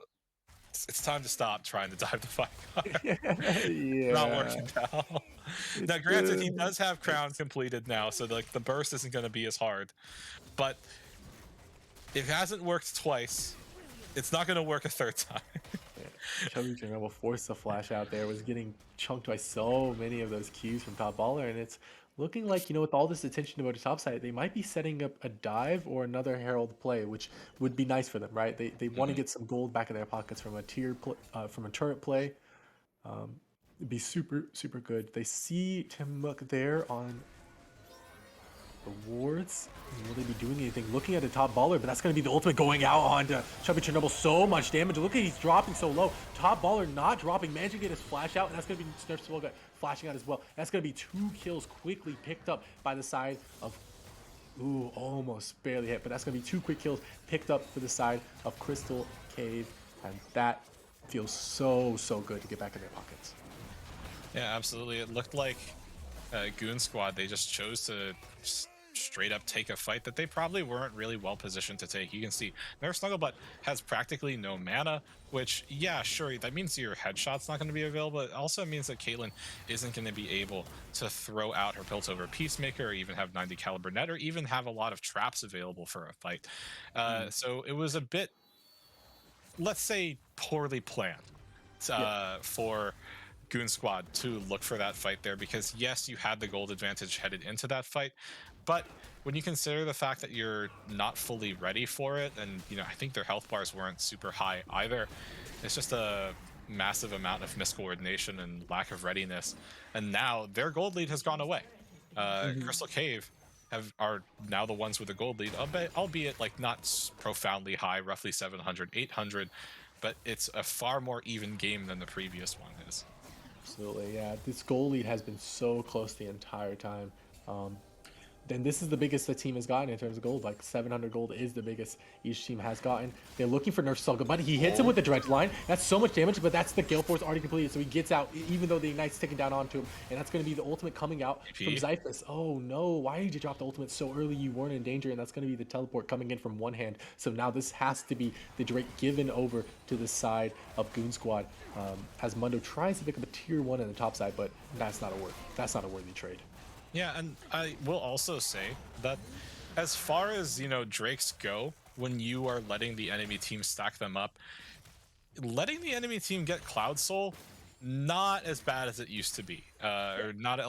It's time to stop trying to dive the fight. Not Yeah, working, pal. it's Now, granted, he good. does have crown completed now, so like the burst isn't going to be as hard. But if it hasn't worked twice, it's not going to work a third time. Yeah. Chubby Chernobyl forced a flash out there, was getting chunked by so many of those Qs from Top Baller, and it's looking like, with all this attention to the top side, they might be setting up a dive or another Herald play, which would be nice for them, right? They want to Mhm. get some gold back in their pockets from from a turret play. It'd be super, super good. They see Tim Mook there on The wards, will they be doing anything? Looking at the top baller, but that's going to be the ultimate going out onto Chubby Chernobyl. So much damage. Look at he's dropping so low. Top baller not dropping. Managing to get his flash out, and that's going to be Nerf Swolga flashing out as well. That's going to be 2 kills quickly picked up by the side of... Ooh, almost barely hit, but that's going to be 2 quick kills picked up for the side of Crystal Cave, and that feels so, so good to get back in their pockets. Yeah, absolutely. It looked like Goon Squad, they just chose to straight up take a fight that they probably weren't really well positioned to take. You can see Nerf Snugglebutt has practically no mana, which, yeah, sure, that means your headshot's not going to be available. It also means that Caitlyn isn't going to be able to throw out her Piltover Peacemaker, or even have 90 caliber net, or even have a lot of traps available for a fight. So it was a bit, let's say, poorly planned for Goon Squad to look for that fight there, because yes, you had the gold advantage headed into that fight, but when you consider the fact that you're not fully ready for it, and I think their health bars weren't super high either, it's just a massive amount of miscoordination and lack of readiness, and now their gold lead has gone away. Crystal Cave are now the ones with the gold lead, albeit like not profoundly high, roughly 700, 800, but it's a far more even game than the previous one is. Absolutely, yeah. This goal lead has been so close the entire time. Then this is the biggest the team has gotten in terms of gold. Like 700 gold is the biggest each team has gotten. They're looking for Nerf Snugglebutt, but he hits him with the dredge line. That's so much damage, but that's the Gale Force already completed, so he gets out, even though the Ignite's ticking down onto him. And that's going to be the ultimate coming out from Zyphus. Oh no, why did you drop the ultimate so early? You weren't in danger, and that's going to be the teleport coming in from one hand. So now this has to be the Drake given over to the side of Goon Squad, as Mundo tries to pick up a tier 1 on the top side, but that's not a worthy trade. Yeah, and I will also say that as far as, Drakes go, when you are letting the enemy team stack them up, letting the enemy team get Cloud Soul, not as bad as it used to be. Or not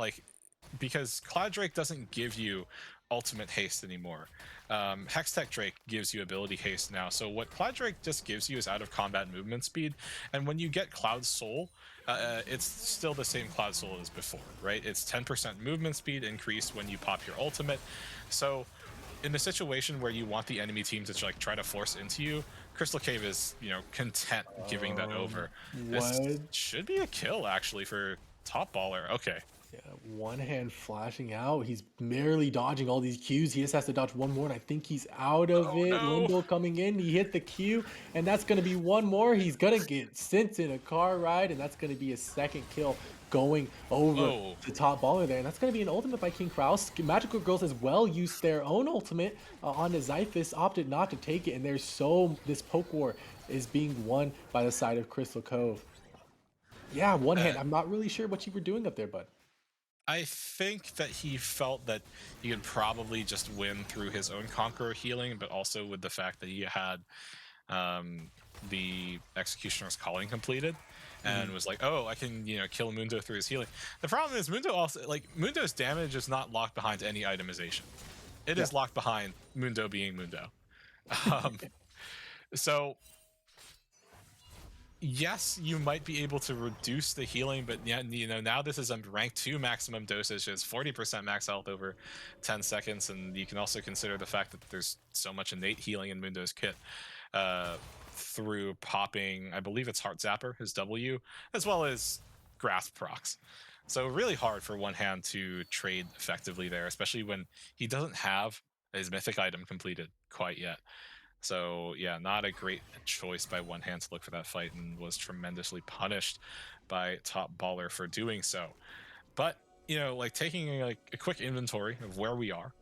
because Cloud Drake doesn't give you ultimate haste anymore. Hextech Drake gives you ability haste now. So what Cloud Drake just gives you is out of combat movement speed. And when you get Cloud Soul, it's still the same Cloud Soul as before, right? It's 10% movement speed increase when you pop your ultimate. So in a situation where you want the enemy team to try to force into you, Crystal Cave is, content giving that over. This should be a kill actually for top baller. Okay. Yeah, one hand flashing out. He's barely dodging all these Qs. He just has to dodge one more, and I think he's out of it. No. Lindo coming in. He hit the Q, and that's going to be one more. He's going to get sent in a car ride, and that's going to be a second kill going over the top baller there. And that's going to be an ultimate by King Kraus. Magical Girls as well used their own ultimate on the Zyphus, opted not to take it, and this poke war is being won by the side of Crystal Cove. Yeah, one hand. I'm not really sure what you were doing up there, bud. I think that he felt that he could probably just win through his own Conqueror healing, but also with the fact that he had the Executioner's Calling completed, and was like, oh, I can, kill Mundo through his healing. The problem is Mundo's damage is not locked behind any itemization. It is locked behind Mundo being Mundo. So yes, you might be able to reduce the healing, but now this is a rank 2 maximum dosage. It's 40% max health over 10 seconds, and you can also consider the fact that there's so much innate healing in Mundo's kit through popping, I believe it's Heart Zapper, his W, as well as Grasp procs. So really hard for one hand to trade effectively there, especially when he doesn't have his mythic item completed quite yet. So yeah, not a great choice by one hand to look for that fight, and was tremendously punished by top baller for doing so. But taking a quick inventory of where we are,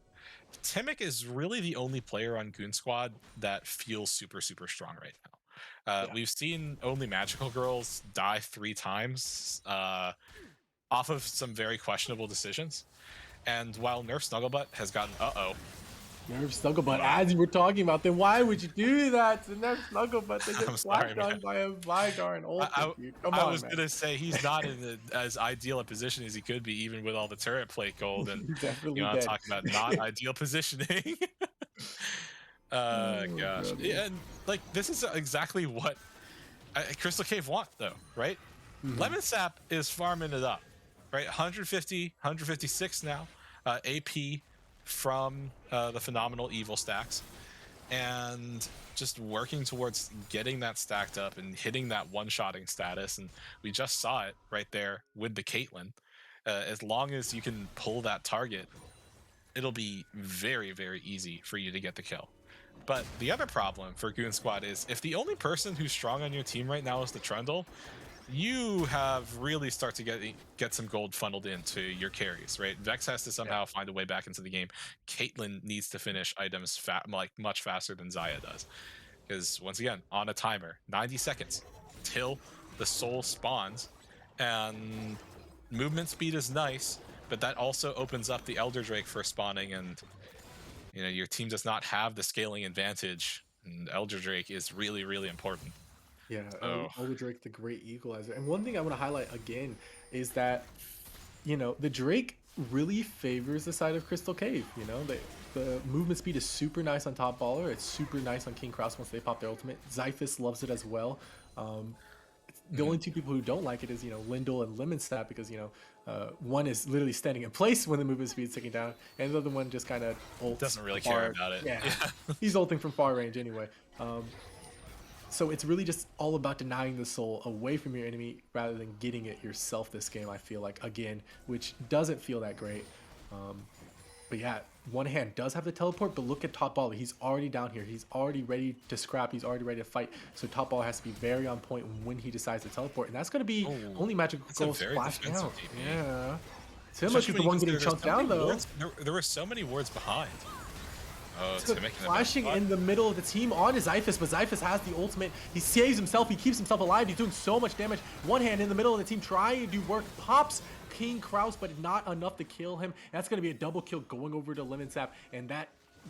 Timic is really the only player on Goon Squad that feels super strong right now. We've seen only Magical Girls die 3 times off of some very questionable decisions, and while Nerf Snugglebutt has gotten Nerf Snugglebutt, as you were talking about, then why would you do that to Nerf Snugglebutt? They get flashed on by a Vigar and ult. I was going to say, he's not in as ideal a position as he could be, even with all the turret plate gold. And I'm talking about not ideal positioning. Gosh. Yeah, and this is exactly what Crystal Cave want, though, right? Lemon Sap is farming it up, right? 150, 156 now. AP from the phenomenal evil stacks, and just working towards getting that stacked up and hitting that one-shotting status. And we just saw it right there with the Caitlyn. As long as you can pull that target, it'll be very, very easy for you to get the kill. But the other problem for Goon Squad is if the only person who's strong on your team right now is the Trundle, you have really start to get some gold funneled into your carries, right? Vex has to Yeah. somehow find a way back into the game. Caitlyn needs to finish items like much faster than Zaya does, because once again, on a timer, 90 seconds till the soul spawns, and movement speed is nice, but that also opens up the Elder Drake for spawning, and your team does not have the scaling advantage, and Elder Drake is really, really important. Yeah, So Elder Drake, the great equalizer. And one thing I want to highlight again is that, the Drake really favors the side of Crystal Cave. The movement speed is super nice on Top Baller. It's super nice on King Kraus once they pop their ultimate. Zyphus loves it as well. Um, the mhm, only two people who don't like it is, Lindell and Lemon Snap because, one is literally standing in place when the movement speed is ticking down, and the other one just kind of ults doesn't really care far. about it. Yeah, Yeah. he's ulting from far range anyway. So it's really just all about denying the soul away from your enemy rather than getting it yourself this game, I feel like, again, which doesn't feel that great. Um, but yeah, one hand does have the teleport, but look at Top Baller. He's already down here. He's already ready to scrap. He's already ready to fight. So Top Baller has to be very on point when he decides to teleport. And that's going to be Oh, only Magical that's a Girl very splashing defensive out. DP. Yeah. Timuc Especially is when the you one getting consider there's chunked so many down, though. wards. There were so many wards behind. Oh, So Timic in the back flashing spot. in the middle of the team on his Zyphus, but Zyphus has the ultimate. He saves himself. He keeps himself alive. He's doing so much damage. One hand in the middle of the team trying to do work. Pops King Kraus, but not enough to kill him. That's going to be a double kill going over to Lemon Sap, and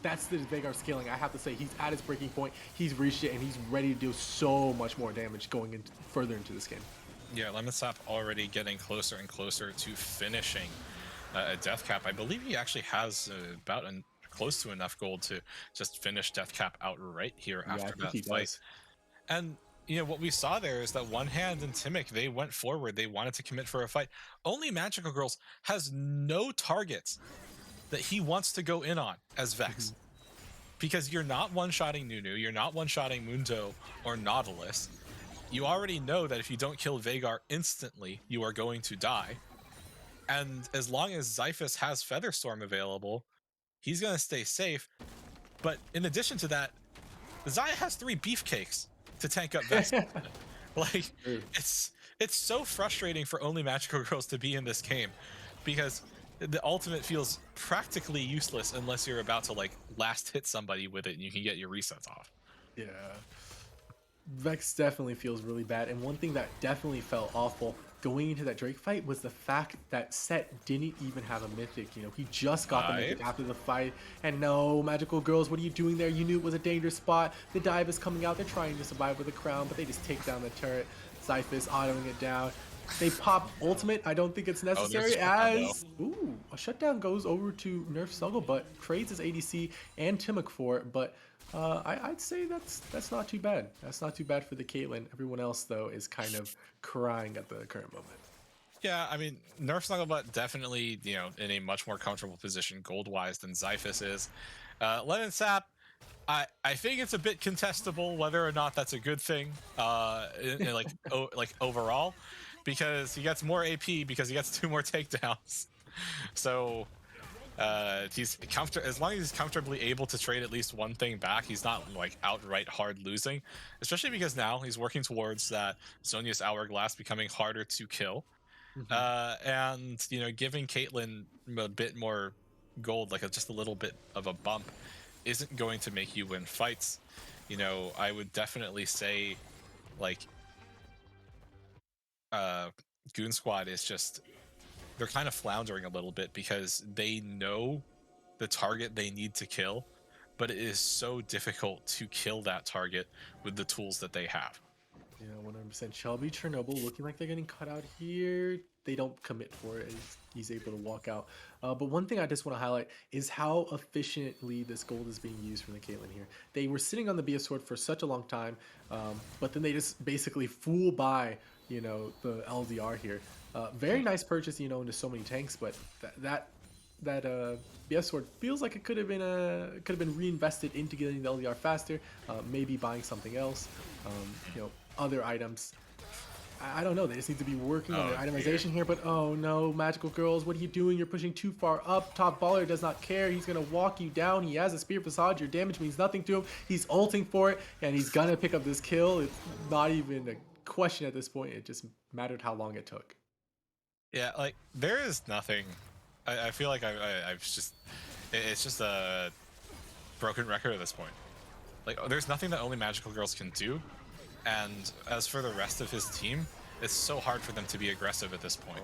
that's the Veigar scaling. I have to say, he's at his breaking point. He's reached it, and he's ready to do so much more damage going further into this game. Yeah, Lemon Sap already getting closer and closer to finishing a death cap. I believe he actually has about close to enough gold to just finish death cap outright here Yeah, I after think that he fight. does. And what we saw there is that One Hand and Timic, they went forward. They wanted to commit for a fight. Only Magical Girls has no targets that he wants to go in on as Vex. Mhm. Because you're not one-shotting Nunu, you're not one-shotting Mundo or Nautilus. You already know that if you don't kill Veigar instantly, you are going to die. And as long as Zyphus has Featherstorm available, he's going to stay safe. But in addition to that, Zaya has 3 beefcakes to tank up Vex. Like, True. it's so frustrating for only Magical Girls to be in this game, because the ultimate feels practically useless unless you're about to like last hit somebody with it and you can get your resets off. Yeah. Vex definitely feels really bad, and one thing that definitely felt awful going into that Drake fight was the fact that Set didn't even have a mythic. He just got the mythic Right? after the fight, and no, Magical Girls, what are you doing there? You knew it was a dangerous spot. The dive is coming out. They're trying to survive with a crown, but they just take down the turret. Zyphus autoing it down. They pop ultimate. I don't think it's Oh, there's a necessary shutdown though. as a shutdown goes over to Nerf Snuggle, but trades his ADC and Timic for it. But I'd say that's not too bad. That's not too bad for the Caitlyn. Everyone else though is kind of crying at the current moment. Yeah, I mean, Nerf Snugglebutt definitely, in a much more comfortable position gold-wise than Zyphus is. Lemon Sap, I think it's a bit contestable whether or not that's a good thing, like overall, because he gets more AP because he gets 2 more takedowns. So he's as long as he's comfortably able to trade at least one thing back, he's not like outright hard losing. Especially because now he's working towards that Zonia's Hourglass becoming harder to kill, Mhm. and giving Caitlyn a bit more gold, like just a little bit of a bump, isn't going to make you win fights. I would definitely say, like, uh Goon Squad is just, they're kind of floundering a little bit because they know the target they need to kill, but it is so difficult to kill that target with the tools that they have. Yeah, 100%. Shelby Chernobyl looking like they're getting cut out here. They don't commit for it. He's able to walk out. But one thing I just want to highlight is how efficiently this gold is being used from the Caitlyn here. They were sitting on the BS sword for such a long time, but then they just basically fool by, the LDR here. Very nice purchase, into so many tanks, but that that BS sword feels like it could have been reinvested into getting the LDR faster, maybe buying something else, other items. I don't know. They just need to be working on their Oh dear. itemization here. But oh no, magical girls, what are you doing? You're pushing too far up. Top baller does not care. He's gonna walk you down. He has a spear facade. Your damage means nothing to him. He's ulting for it, and he's gonna pick up this kill. It's not even a question at this point. It just mattered how long it took. Yeah, like there is nothing. I feel like I've just it's just a broken record at this point. Like there's nothing that only magical girls can do. And as for the rest of his team, it's so hard for them to be aggressive at this point.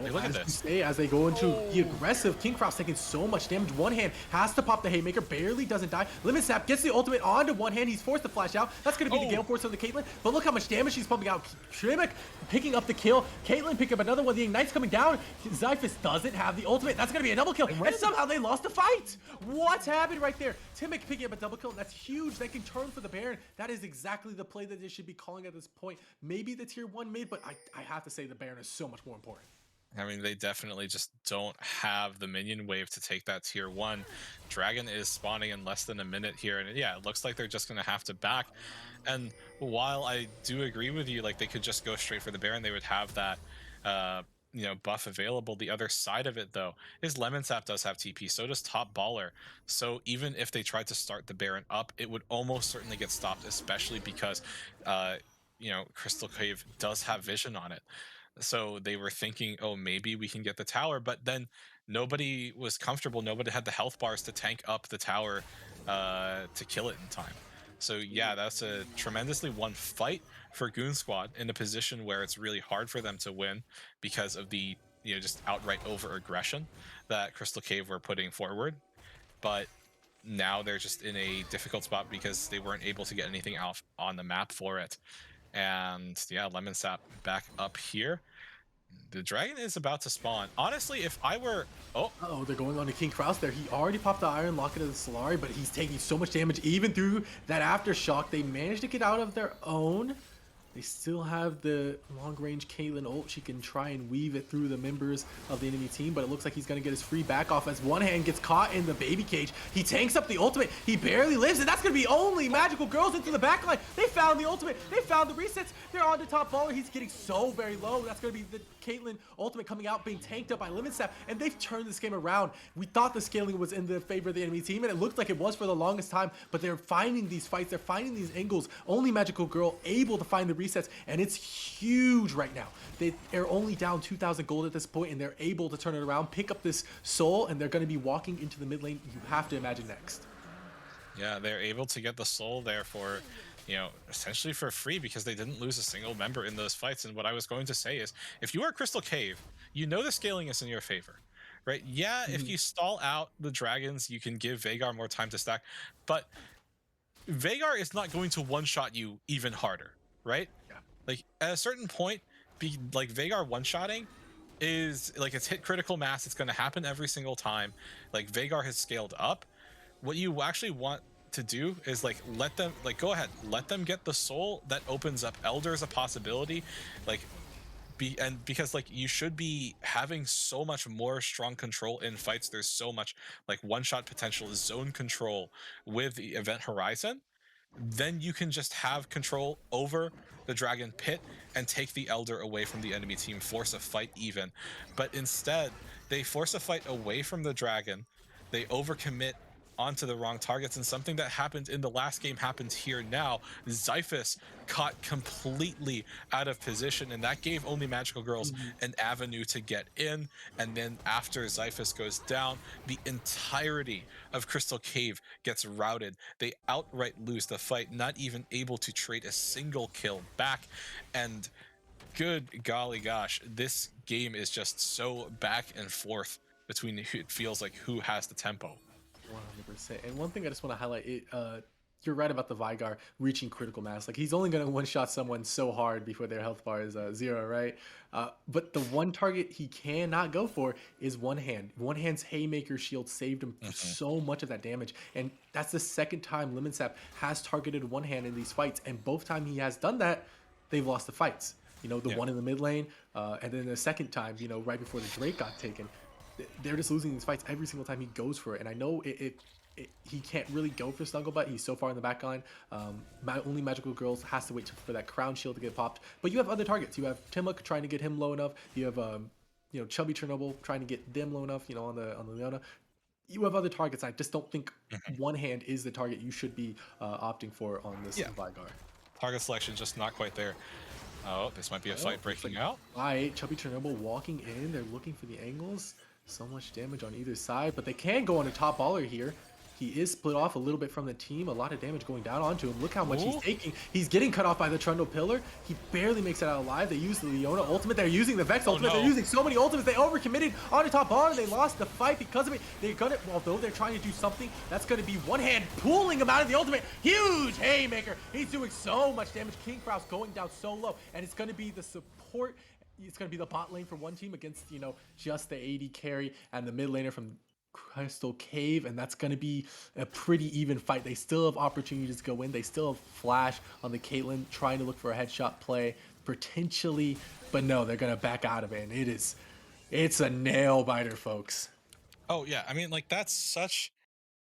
Like, look at As you this. say, as they go into the aggressive, King Croft's taking so much damage. One hand has to pop the Haymaker, barely doesn't die. Limit Sap gets the ultimate onto one hand. He's forced to flash out. That's going to be the Gale Force of the Caitlyn. But look how much damage she's pumping out. Trimic picking up the kill. Caitlyn picking up another one. The Ignite's coming down. Zyphus doesn't have the ultimate. That's going to be a double kill. And somehow they lost the fight. What's happened right there? Timic picking up a double kill. That's huge. They can turn for the Baron. That is exactly the play that they should be calling at this point. Maybe the tier 1 mid, but I have to say the Baron is so much more important. I mean, they definitely just don't have the minion wave to take that tier 1. Dragon is spawning in less than a minute here, and yeah, it looks like they're just going to have to back. And while I do agree with you, like they could just go straight for the Baron, they would have that buff available. The other side of it, though, is Lemon Sap does have TP, so does Top Baller. So even if they tried to start the Baron up, it would almost certainly get stopped, especially because Crystal Cave does have vision on it. So they were thinking, oh, maybe we can get the tower, but then nobody was comfortable. Nobody had the health bars to tank up the tower to kill it in time. So yeah, that's a tremendously won fight for Goon Squad in a position where it's really hard for them to win because of the just outright over aggression that Crystal Cave were putting forward. But now they're just in a difficult spot because they weren't able to get anything out on the map for it. And yeah, Lemon Sap back up here. The dragon is about to spawn. Honestly, if I were... They're going on to King Kraus there. He already popped the Iron Locket of the Solari, but he's taking so much damage even through that Aftershock. They managed to get out of their own. They still have the long-range Caitlyn ult. She can try and weave it through the members of the enemy team, but it looks like he's going to get his free back off as one hand gets caught in the baby cage. He tanks up the ultimate. He barely lives, and that's going to be only magical girls into the backline. They found the ultimate. They found the resets. They're on to top baller. He's getting so very low. That's going to be the Caitlyn ultimate coming out, being tanked up by Lemon Sap, and they've turned this game around. We thought the scaling was in the favor of the enemy team, and it looked like it was for the longest time, but they're finding these fights. They're finding these angles. Only magical girl able to find the resets, and it's huge right now. They're only down 2,000 gold at this point, and they're able to turn it around, pick up this soul, and they're going to be walking into the mid lane. You have to imagine next. Yeah, they're able to get the soul there for, essentially for free because they didn't lose a single member in those fights. And what I was going to say is, if you are Crystal Cave, the scaling is in your favor, right? Yeah, if you stall out the dragons, you can give Veigar more time to stack, but Veigar is not going to one-shot you even harder, right? Yeah. Like at a certain point, Veigar one-shotting is like it's hit critical mass. It's going to happen every single time. Like Veigar has scaled up. What you actually want to do is let them go ahead, let them get the soul. That opens up Elder as a possibility. Because you should be having so much more strong control in fights. There's so much one-shot potential, zone control with the Event Horizon. Then you can just have control over the Dragon Pit and take the Elder away from the enemy team, force a fight even. But instead, they force a fight away from the Dragon. They overcommit onto the wrong targets, and something that happened in the last game happens here now. Zyphus caught completely out of position, and that gave only magical girls an avenue to get in. And then after Zyphus goes down, the entirety of Crystal Cave gets routed. They outright lose the fight, not even able to trade a single kill back. And good golly gosh, this game is just so back and forth between it feels like who has the tempo. 100%. And one thing I just want to highlight, you're right about the Veigar reaching critical mass. He's only going to one-shot someone so hard before their health bar is 0, right? But the one target he cannot go for is one hand. One hand's Haymaker shield saved him for so much of that damage. And that's the second time Lemon Sap has targeted one hand in these fights. And both time he has done that, they've lost the fights. One in the mid lane, and then the second time, right before the Drake got taken. they're just losing these fights every single time he goes for it. And I know he can't really go for Snugglebutt. He's so far in the back line. Only Magical Girls has to wait for that crown shield to get popped. But you have other targets. You have Timuk trying to get him low enough. You have Chubby Chernobyl trying to get them low enough. On the Leona. You have other targets. I just don't think one hand is the target you should be opting for on this Yeah. Vigar. Target selection just not quite there. Oh, this might be a fight breaking out. Right, Chubby Chernobyl walking in. They're looking for the angles. So much damage on either side, but they can go on a top baller here. He is split off a little bit from the team. A lot of damage going down onto him. Look how much he's taking. He's getting cut off by the Trundle Pillar. He barely makes it out alive. They use the Leona ultimate. They're using the Vex ultimate. no. They're using so many ultimates. They overcommitted on the top baller. They lost the fight because of it. They're gonna, although they're trying to do something, that's gonna be one hand pulling him out of the ultimate. Huge haymaker. He's doing so much damage. King Kraus going down so low, and it's gonna be the support. It's going to be the bot lane for one team against, just the AD carry and the mid laner from Crystal Cave, and that's going to be a pretty even fight. They still have opportunities to go in. They still have Flash on the Caitlyn trying to look for a headshot play, potentially, but no, they're going to back out of it, and it's a nail biter, folks. Oh, yeah. I mean, like, that's such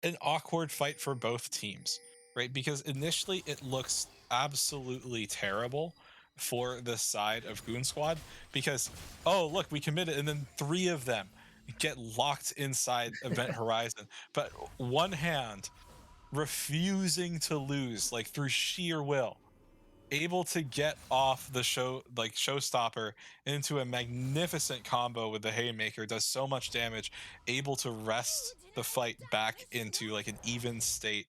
an awkward fight for both teams, right? Because initially it looks absolutely terrible for the side of Goon Squad because, oh, look, we committed, and then 3 of them get locked inside Event Horizon. But one hand refusing to lose, like through sheer will, able to get off the showstopper into a magnificent combo with the haymaker, does so much damage, able to wrest the fight back into like an even state,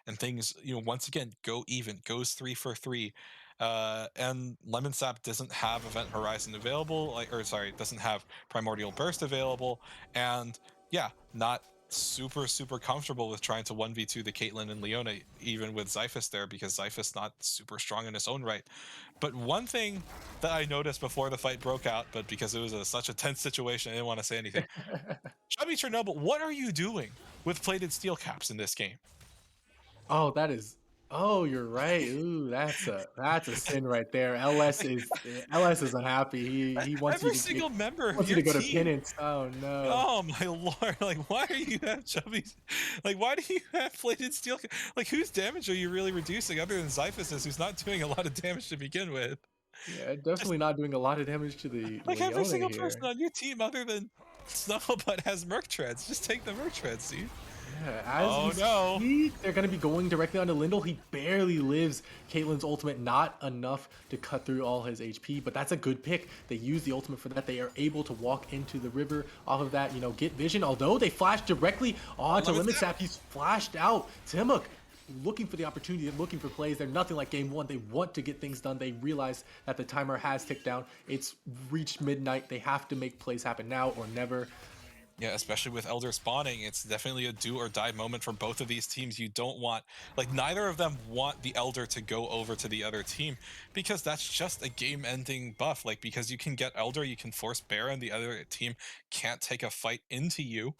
and things once again go even, goes 3 for 3. And Lemon Sap doesn't have Event Horizon available, doesn't have Primordial Burst available, and yeah, not super comfortable with trying to 1v2 the Caitlyn and Leona, even with Zyphus there, because Zyphus not super strong in his own right. But one thing that I noticed before the fight broke out, but because it was such a tense situation, I didn't want to say anything. Chubby Chernobyl, what are you doing with plated steel caps in this game? Oh, that is. Oh, you're right. Ooh, that's a sin right there. LS is unhappy. He wants Every single member of you to your go to team. penance. Oh no. Oh my lord! Like, why do you have chubby? Like, why do you have plated steel? Like, whose damage are you really reducing other than Zyphus's, who's not doing a lot of damage to begin with? Yeah, definitely not doing a lot of damage to the Like, every Leona single here. person on your team other than Snugglebutt has Merc Treads. Just take the Merc Treads, dude. Yeah, as we speak, they're going to be going directly onto Lindell. He barely lives Caitlyn's ultimate, not enough to cut through all his HP, but that's a good pick. They use the ultimate for that. They are able to walk into the river off of that, get vision. Although they flash directly onto Limit Sap, he's flashed out. Timuk looking for the opportunity, looking for plays. They're nothing like game one. They want to get things done. They realize that the timer has ticked down. It's reached midnight. They have to make plays happen now or never. Yeah, especially with Elder spawning, it's definitely a do or die moment for both of these teams. You don't want, like, neither of them want the Elder to go over to the other team, because that's just a game-ending buff. Like, because you can get Elder, you can force Baron, the other team can't take a fight into you.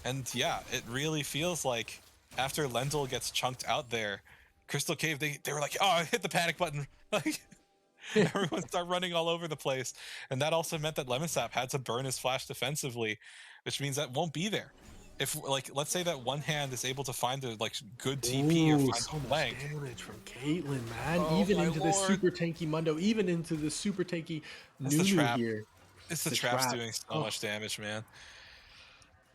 And yeah, it really feels like after Lendl gets chunked out there, Crystal Cave, they were like, oh, I hit the panic button. Like, everyone start running all over the place. And that also meant that Lemonsap had to burn his flash defensively, which means that won't be there. If, like, let's say that one hand is able to find a good TP or find so much flank. damage from Caitlyn, man. Oh, Even my into the lord. super tanky Mundo, even into the super tanky It's the Nunu trap. here. It's the trap's doing so much damage, man.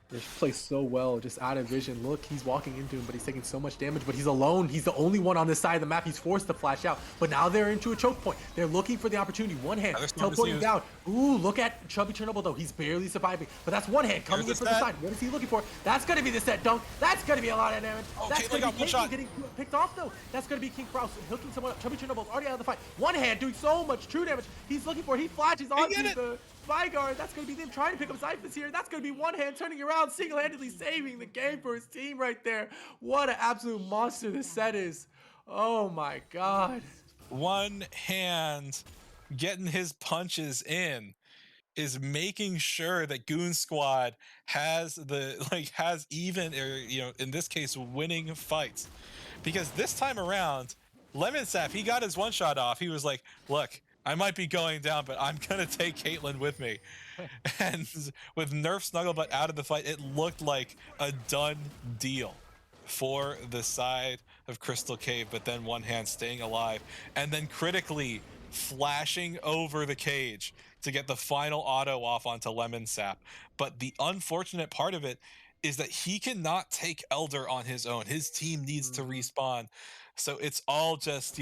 They play so well, just out of vision. Look, he's walking into him, but he's taking so much damage, but he's alone. He's the only one on this side of the map. He's forced to flash out, but now they're into a choke point. They're looking for the opportunity. One hand, teleporting down. Ooh, look at Chubby Chernobyl, though. He's barely surviving, but that's one hand coming in from the side. What is he looking for? That's going to be the set dunk. That's going to be a lot of damage. Oh, that's going to be Caitlyn getting picked off, though. That's going to be King Kraus hooking someone up. Chubby Chernobyl's already out of the fight. One hand doing so much true damage. He's looking for it. He flashes onto the Vygar. That's going to be them trying to pick up Zyphus here. That's going to be one hand turning around, single-handedly saving the game for his team right there. What an absolute monster this set is. Oh my god. One hand getting his punches in is making sure that Goon Squad has even, or in this case, winning fights. Because this time around, Lemon Sap, he got his one shot off. He was like, look, I might be going down, but I'm gonna take Caitlyn with me. And with Nerf Snugglebutt out of the fight, it looked like a done deal for the side of Crystal Cave, but then One Hand staying alive and then critically flashing over the cage to get the final auto off onto Lemon Sap. But the unfortunate part of it is that he cannot take Elder on his own. His team needs to Mhm. respawn. So it's all just,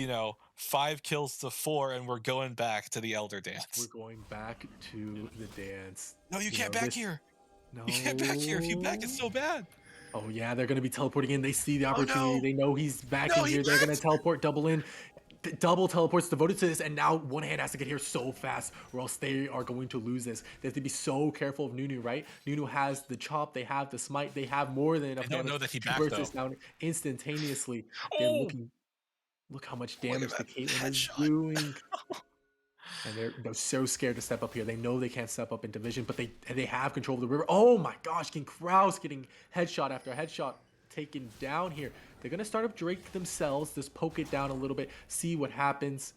5 kills to 4, and we're going back to the Elder We're dance. going back to the dance. No, you You can't know, back this here. You can't back here. If you back, it's no. so bad. Oh yeah, they're gonna be teleporting in. They see the Oh opportunity. no. They know he's back No, in he here. They're gonna backed. teleport double in. Double teleports devoted to this, and now One Hand has to get here so fast, or else they are going to lose this. They have to be so careful of Nunu, right? Nunu has the chop, they have the smite, they have more than They enough don't damage know that he to backed burst though. this down instantaneously. They're Oh, looking. Look how much look at damage the that Caitlyn is headshot. doing. And they're so scared to step up here. They know they can't step up in division, but they have control of the river. Oh my gosh, King Kraus getting headshot after headshot taken down here. They're gonna start up Drake themselves, just poke it down a little bit, see what happens.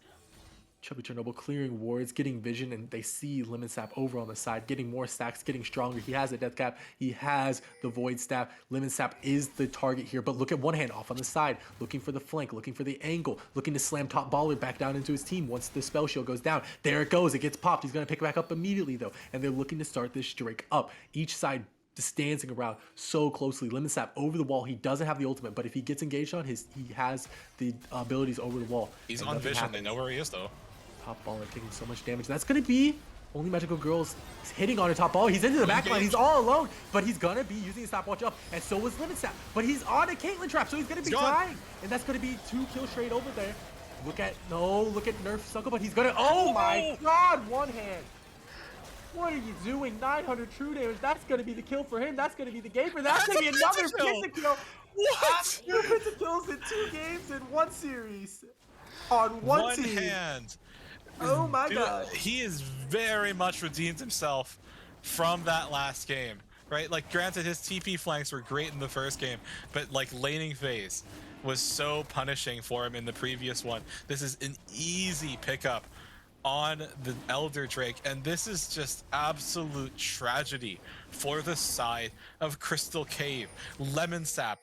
Chubby Chernobyl clearing wards, getting vision, and they see Lemon Sap over on the side, getting more stacks, getting stronger. He has a death cap, he has the void staff. Lemon Sap is the target here, but look at One Hand off on the side, looking for the flank, looking for the angle, looking to slam top baller back down into his team once the spell shield goes down. There it goes, it gets popped. He's gonna pick it back up immediately though, and they're looking to start this Drake up. Each side just dancing around so closely. Lemon Sap over the wall. He doesn't have the ultimate, but if he gets engaged on he has the abilities over the wall, He's and on nothing vision. They know happens. where he is though. Top baller taking so much damage. That's gonna be only Magical Girls hitting on a top baller. He's into the back line. He's Engage. all alone, but he's gonna be using his stopwatch up, and so is Lemon Sap. But he's on a Caitlyn trap, so he's gonna be gone. dying, and that's gonna be 2 kills straight over there. Look at Nerf Suckle, but he's gonna. Oh my Oh! God! One hand. What are you doing? 900 true damage. That's gonna be the kill for him. That's gonna be the game for that's That's gonna be a another pentakill. pentakill. What? 2 pentakills in 2 games in 1 series on one team. Hand. Oh my Dude, God. he is very much redeemed himself from that last game, right? Like, granted, his TP flanks were great in the first game, but like laning phase was so punishing for him in the previous one. This is an easy pickup on the Elder Drake, and this is just absolute tragedy for the side of Crystal Cave. Lemon Sap,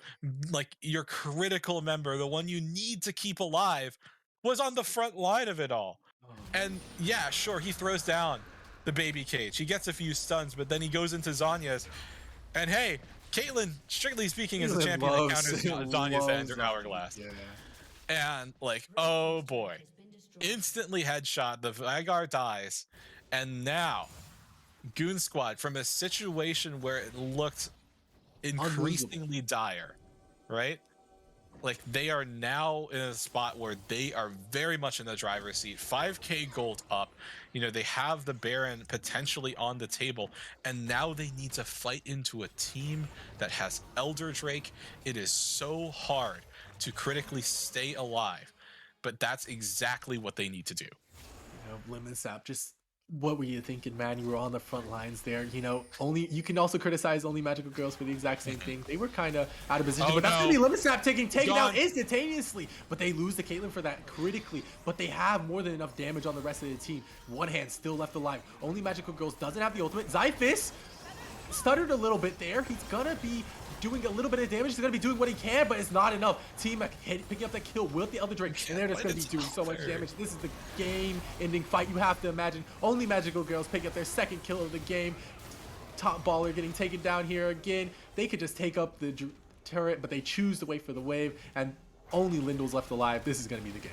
like your critical member, the one you need to keep alive, was on the front line of it all. Oh, And yeah, sure, he throws down the baby cage. He gets a few stuns, but then he goes into Zanya's. And hey, Caitlyn, strictly speaking, is a Caitlyn champion that loves counters Zanya's loves Ender Zombie. Hourglass. Yeah. And like, oh boy, instantly headshot. The Vigar dies, and now Goon Squad, from a situation where it looked Unlosable. increasingly dire, right? Like, they are now in a spot where they are very much in the driver's seat. 5k gold up, they have the Baron potentially on the table, and now they need to fight into a team that has Elder Drake. It is so hard to critically stay alive, but that's exactly what they need to do. Lemon Sap, just what were you thinking, man? You were on the front lines there. Only you can also criticize Only Magical Girls for the exact same thing. They were kind of out of position, Oh but that's gonna no, be Lemon Sap taken down gone. instantaneously. But they lose the Caitlyn for that critically. But they have more than enough damage on the rest of the team. One Hand still left alive. Only Magical Girls doesn't have the ultimate. Zyphus stuttered a little bit there. He's gonna be doing a little bit of damage. He's gonna be doing what he can, but it's not enough. Team picking up that kill with the other Drake, and they're just gonna be doing so much damage. This is the game-ending fight. You have to imagine. Only Magical Girls pick up their second kill of the game. Top baller getting taken down here again. They could just take up the turret, but they choose to wait for the wave, and only Lindell's left alive. This is gonna be the game.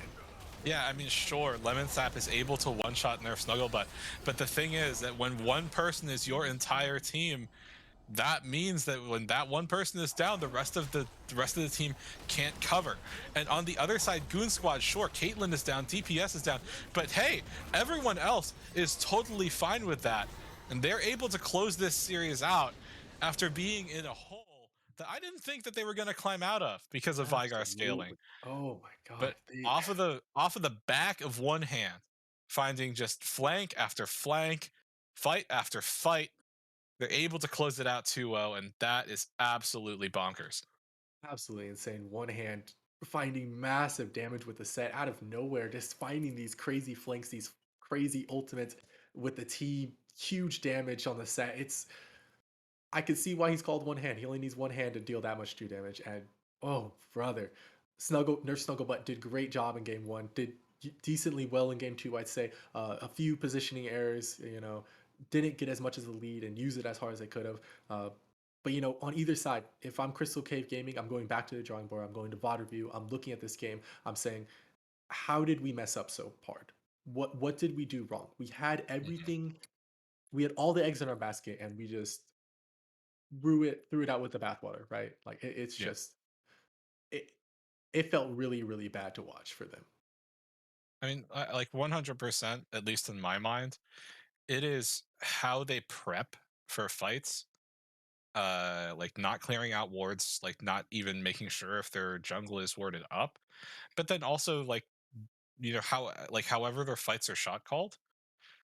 Yeah, I mean, sure, Lemon Sap is able to one-shot Nerf Snugglebutt, but the thing is that when one person is your entire team, that means that when that one person is down, the rest of the team can't cover. And on the other side, Goon Squad, sure, Caitlyn is down, DPS is down, but hey, everyone else is totally fine with that, and they're able to close this series out after being in a hole that I didn't think that they were going to climb out of because of Vigar scaling. Absolutely. Oh my God. But off of the back of One Hand, finding just flank after flank, fight after fight, they're able to close it out 2-0, and that is absolutely bonkers. Absolutely insane. One Hand finding massive damage with the set out of nowhere, just finding these crazy flanks, these crazy ultimate with the T, huge damage on the set. I can see why he's called one hand. He only needs one hand to deal that much true damage. And oh, brother, Nurse Snugglebutt did great job in game one. Did decently well in game two, I'd say. A few positioning errors, didn't get as much as the lead and use it as hard as they could have. But on either side, if I'm Crystal Cave Gaming, I'm going back to the drawing board. I'm going to VOD review. I'm looking at this game. I'm saying, how did we mess up so hard? What did we do wrong? We had Mhm. everything. We had all the eggs in our basket, and we just threw it out with the bathwater, right? Like it's Yeah. just it it felt really really bad to watch for them. I mean, like 100%, at least in my mind, it is how they prep for fights. Like not clearing out wards, like not even making sure if their jungle is warded up. But then also like how like however their fights are shot called,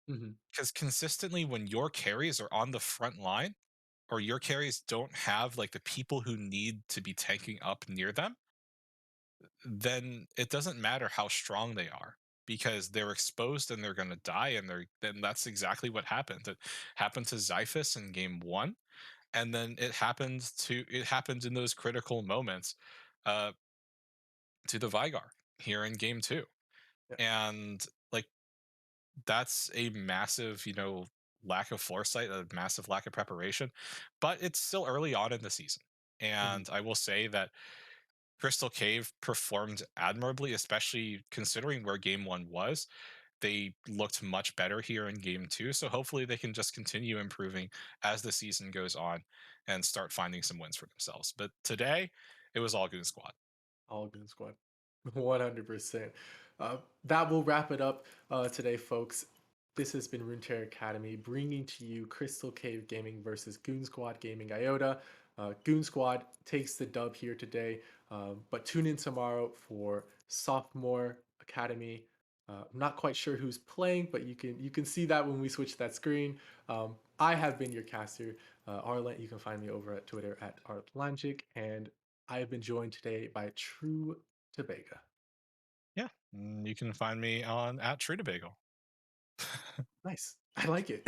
Mhm. because consistently when your carries are on the front line or your carries don't have like the people who need to be tanking up near them, then it doesn't matter how strong they are because they're exposed and they're going to die. And then that's exactly what happened. It happened to Xiphus in game one, and then it happened in those critical moments uh, to the Vigar here in game two. Yeah. And like that's a massive, lack of foresight, a massive lack of preparation. But it's still early on in the season. Mhm. And I will say that Crystal Cave performed admirably, especially considering where game one was. They looked much better here in game two. So hopefully they can just continue improving as the season goes on and start finding some wins for themselves. But today, it was all Goon Squad. All good squad. 100%. That will wrap it up today, folks. This has been Runeterra Academy bringing to you Crystal Cave Gaming versus Goon Squad Gaming Iota. Goon Squad takes the dub here today, but tune in tomorrow for Sophomore Academy. I'm not quite sure who's playing, but you can see that when we switch that screen. I have been your caster, Arlant. You can find me over at Twitter at Artlangic, and I have been joined today by True Tobago. Yeah. You can find me on at True to Bagel. Nice. I like it.